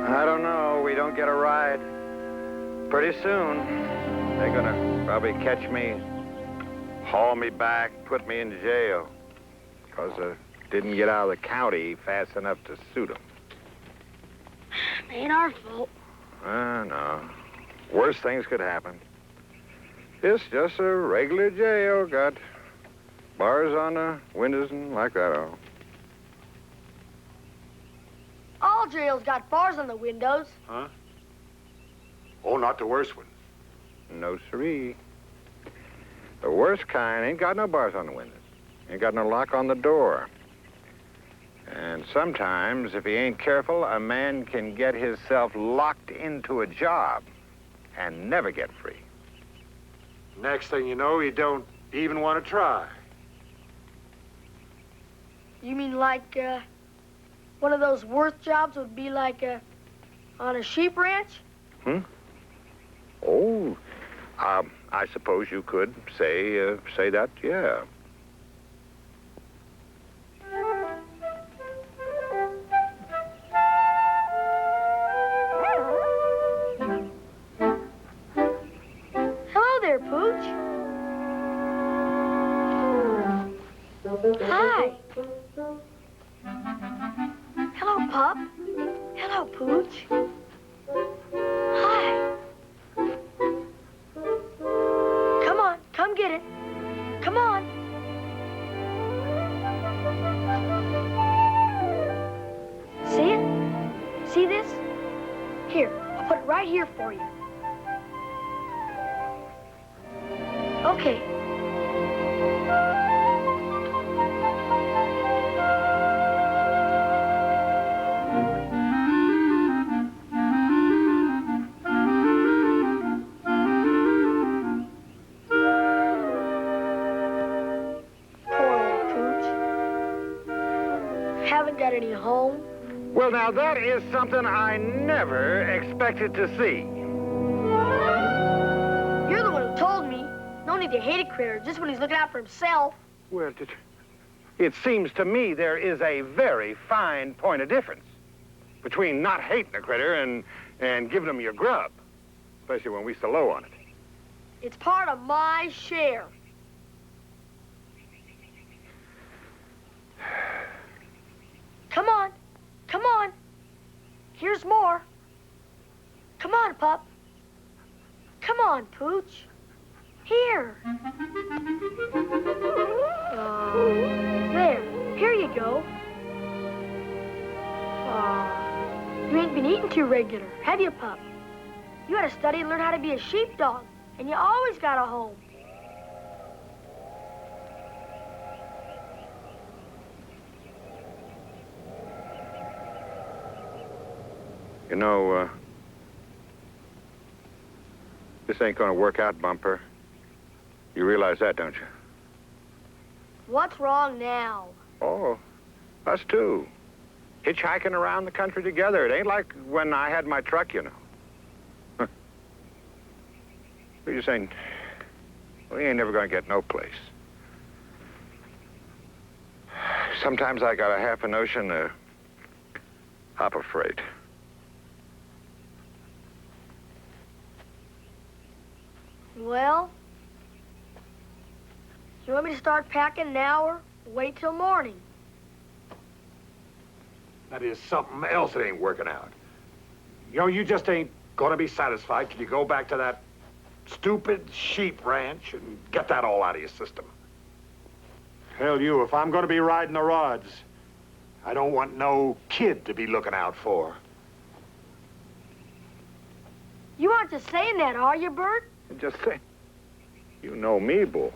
I don't know. We don't get a ride. Pretty soon, they're gonna probably catch me, haul me back, put me in jail. Because I didn't get out of the county fast enough to suit them. Ain't our fault. No. Worse things could happen. It's just a regular jail. Got bars on the windows and like that all. All jails got bars on the windows. Huh? Oh, not the worst one. No, siree. The worst kind ain't got no bars on the windows. Ain't got no lock on the door. And sometimes, if he ain't careful, a man can get himself locked into a job and never get free. Next thing you know, you don't even want to try. You mean like, one of those worst jobs would be like, on a sheep ranch? Oh, I suppose you could say that, yeah. Hello there, Pooch. Hi. Hello, Pup. Hello, Pooch. Hi. Come on, come get it. Come on. See it? See this? Here, I'll put it right here for you. Okay. Haven't got any home. Well, now, that is something I never expected to see. You're the one who told me. No need to hate a critter just when he's looking out for himself. Well, it seems to me there is a very fine point of difference between not hating a critter and giving him your grub, especially when we so low on it. It's part of my share. Come Here's more. Come on, pup. Come on, Pooch. Here. There. Here you go. You ain't been eating too regular, have you, pup? You had to study and learn how to be a sheepdog, and you always got a home. You know, this ain't gonna work out, Bumper. You realize that, don't you? What's wrong now? Oh, us too. Hitchhiking around the country together. It ain't like when I had my truck, you know. We just ain't... We ain't never gonna get no place. Sometimes I got a half a notion to hop a freight. Well, you want me to start packing now or wait till morning? That is something else that ain't working out. You know, you just ain't gonna be satisfied till you go back to that stupid sheep ranch and get that all out of your system. Hell, you, if I'm gonna be riding the rods, I don't want no kid to be looking out for. You aren't just saying that, are you, Bert? Just think. You know me, boy.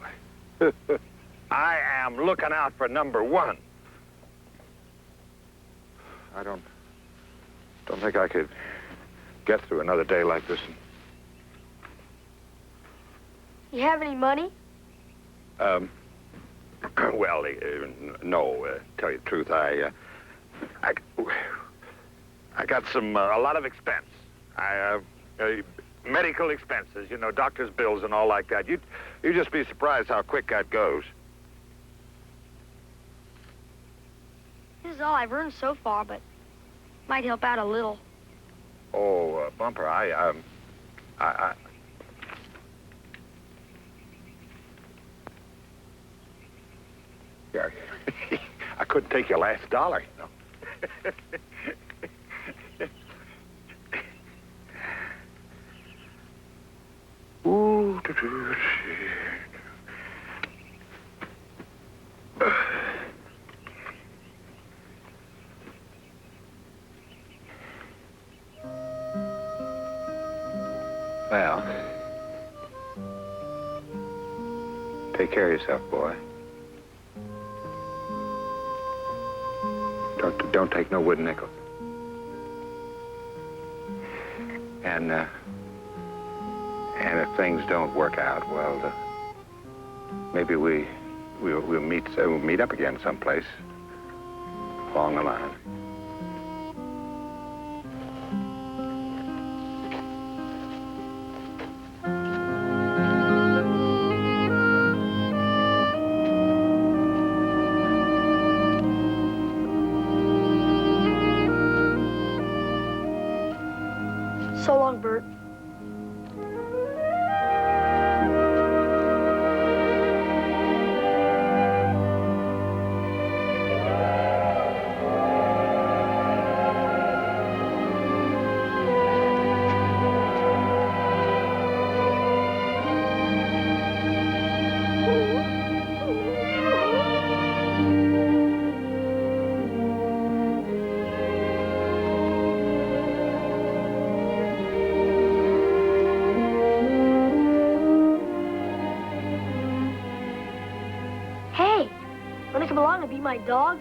I am looking out for number one. I don't think I could get through another day like this. You have any money? Well, no. Tell you the truth, I got a lot of expense. Medical expenses, you know, doctor's bills and all like that. You'd just be surprised how quick that goes. This is all I've earned so far, but might help out a little. Oh, Bumper, yeah, I couldn't take your last dollar, you know. Ooh, well, take care of yourself, boy. Don't take no wooden nickels. And if things don't work out, well, maybe we'll meet up again someplace along the line. So long, Bert. My dog?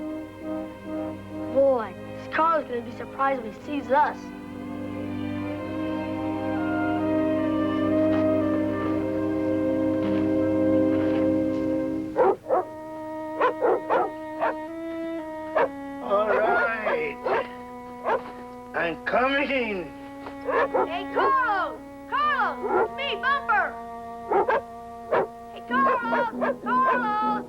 Boy, this Carl's gonna be surprised when he sees us. All right. I'm coming. Hey, Carlos! Carlos! It's me, Bumper! Hey, Carlos! Carlos!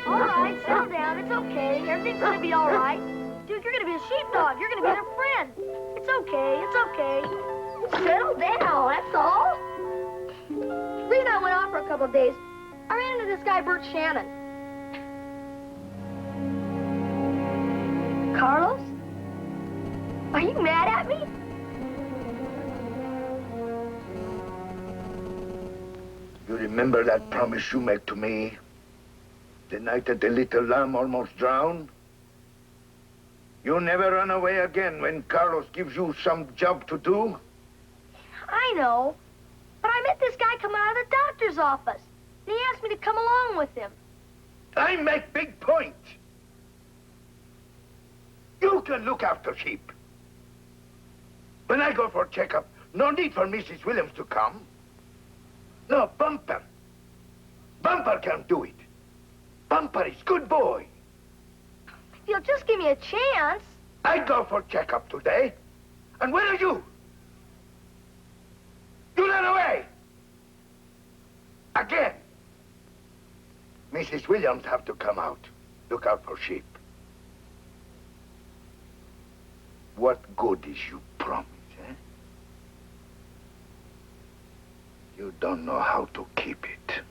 All right, settle down. It's okay. Everything's gonna be all right. Dude, you're gonna be a sheepdog. You're gonna be their friend. It's okay. It's okay. Settle down, that's all. Lee and I went off for a couple of days. I ran into this guy, Bert Shannon. Carlos? Are you mad at me? You remember that promise you made to me? The night that the little lamb almost drowned? You never run away again when Carlos gives you some job to do? I know. But I met this guy coming out of the doctor's office. And he asked me to come along with him. I make big point. You can look after sheep. When I go for checkup, no need for Mrs. Williams to come. No, Bumper. Bumper can do it. Bumper is good boy. If you'll just give me a chance. I go for checkup today. And where are you? You ran away. Again. Mrs. Williams have to come out. Look out for sheep. What good is you promise, eh? You don't know how to keep it.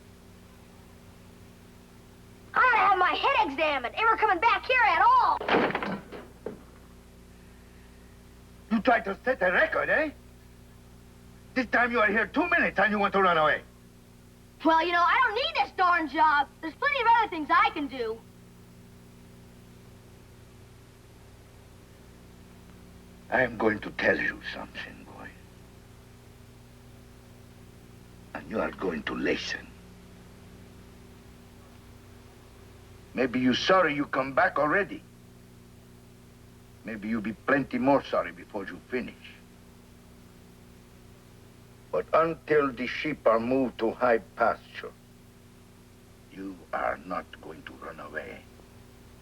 I ought to have my head examined. Ever coming back here at all. You tried to set a record, eh? This time you are here 2 minutes and you want to run away. Well, you know, I don't need this darn job. There's plenty of other things I can do. I am going to tell you something, boy. And you are going to listen. Maybe you're sorry you come back already. Maybe you'll be plenty more sorry before you finish. But until the sheep are moved to high pasture, you are not going to run away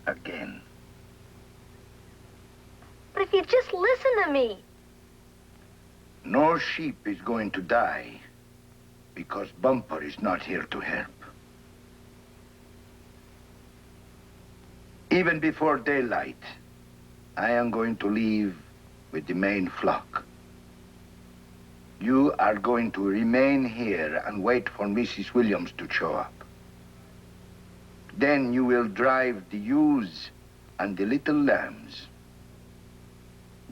again. But if you just listen to me. No sheep is going to die because Bumper is not here to help. Even before daylight, I am going to leave with the main flock. You are going to remain here and wait for Mrs. Williams to show up. Then you will drive the ewes and the little lambs,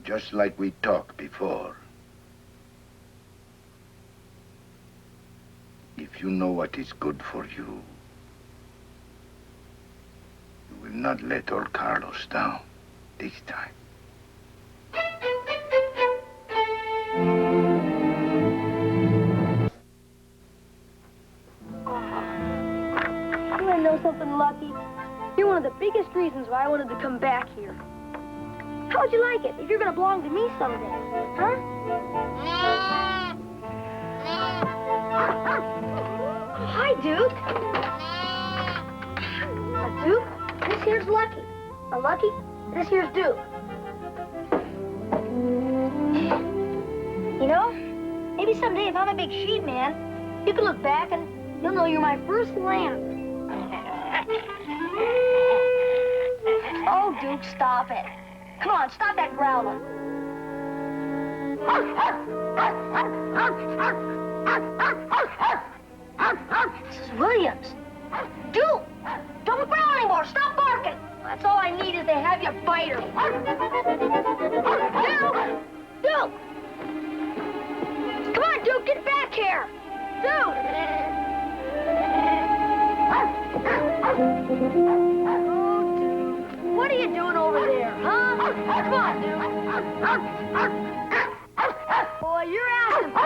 just like we talked before. If you know what is good for you, you will not let old Carlos down this time. You want to know something, Lucky? You're one of the biggest reasons why I wanted to come back here. How would you like it if you're going to belong to me someday? Huh? Hi, Duke. Duke, this here's Lucky. Lucky, this here's Duke. You know, maybe someday if I'm a big sheep man, you can look back and you'll know you're my first lamb. Oh, Duke, stop it. Come on, stop that growling. Mrs. Williams. Duke, don't growl anymore. Stop barking. That's all I need is to have you bite her. Duke! Duke! Come on, Duke, get back here. Duke! What are you doing over there, huh? Come on, Duke. Boy, you're asking for...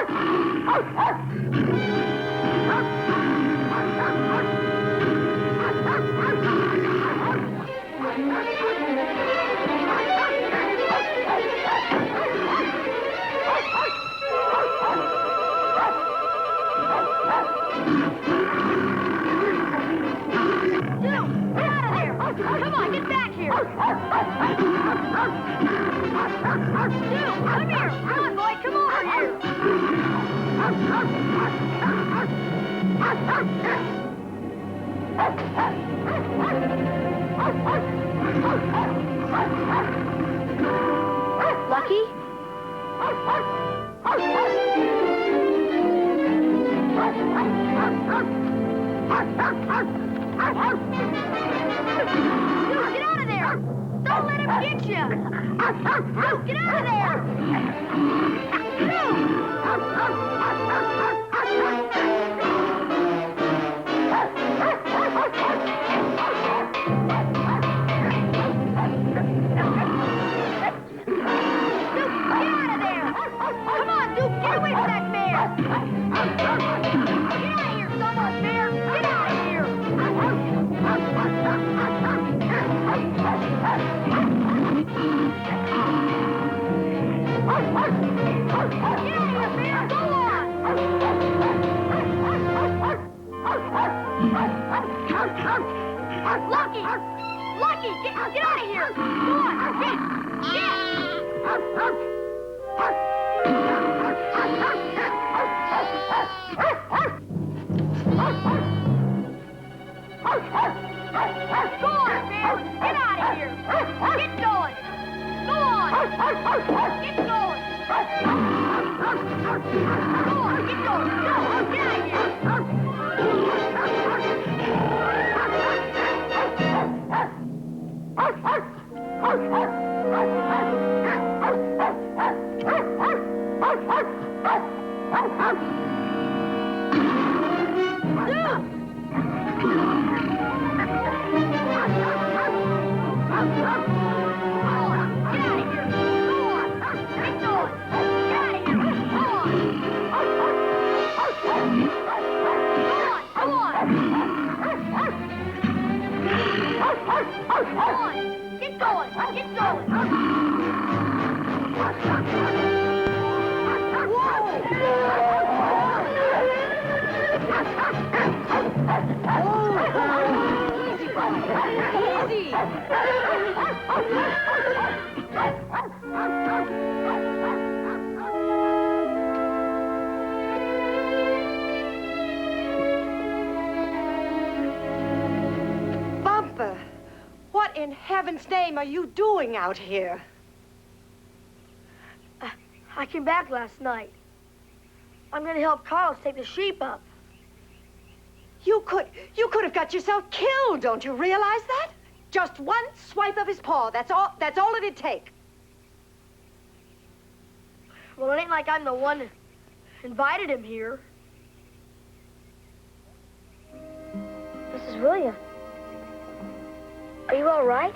Come on, get back here! Dude, come here! Come on, boy, come over here! Lucky? Dude, get out of there! Don't Don't let him get you! Duke, get out of there! Come on, Duke, get away from that bear! Get out of here, someone, bear! Get out of here! Lucky! Lucky! Get out of here! Go on! Get! Go on, bear! Get out of here! Get going! Go on! Get going! Go on, get going! Go on, get out of here! Get going! Get going! Bumper, what in heaven's name are you doing out here? I came back last night. I'm gonna help Carlos take the sheep up. You could have got yourself killed, don't you realize that? Just one swipe of his paw, that's all it'd take. Well, it ain't like I'm the one that invited him here. Mrs. Williams, are you all right?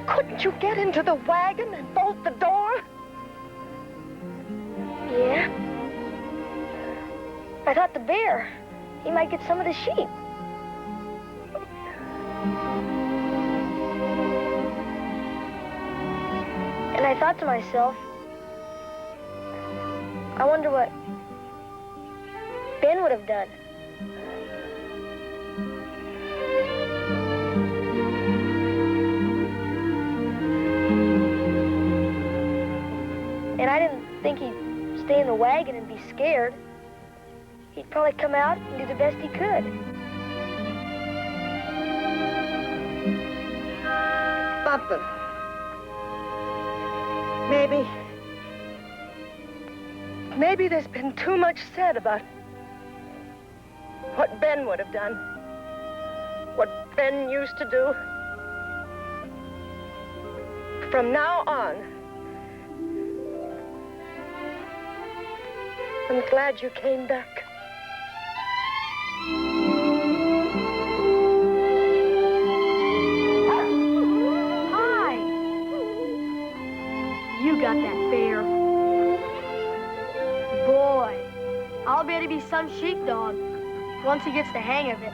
Couldn't you get into the wagon and bolt the door? Yeah. I thought the bear, he might get some of the sheep. And I thought to myself, I wonder what Ben would have done. And I didn't think he'd stay in the wagon and be scared. He'd probably come out and do the best he could. Bumper, maybe there's been too much said about what Ben would have done, what Ben used to do. From now on, I'm glad you came back. Hi! You got that bear. Boy, I'll bet he'll be some sheepdog once he gets the hang of it.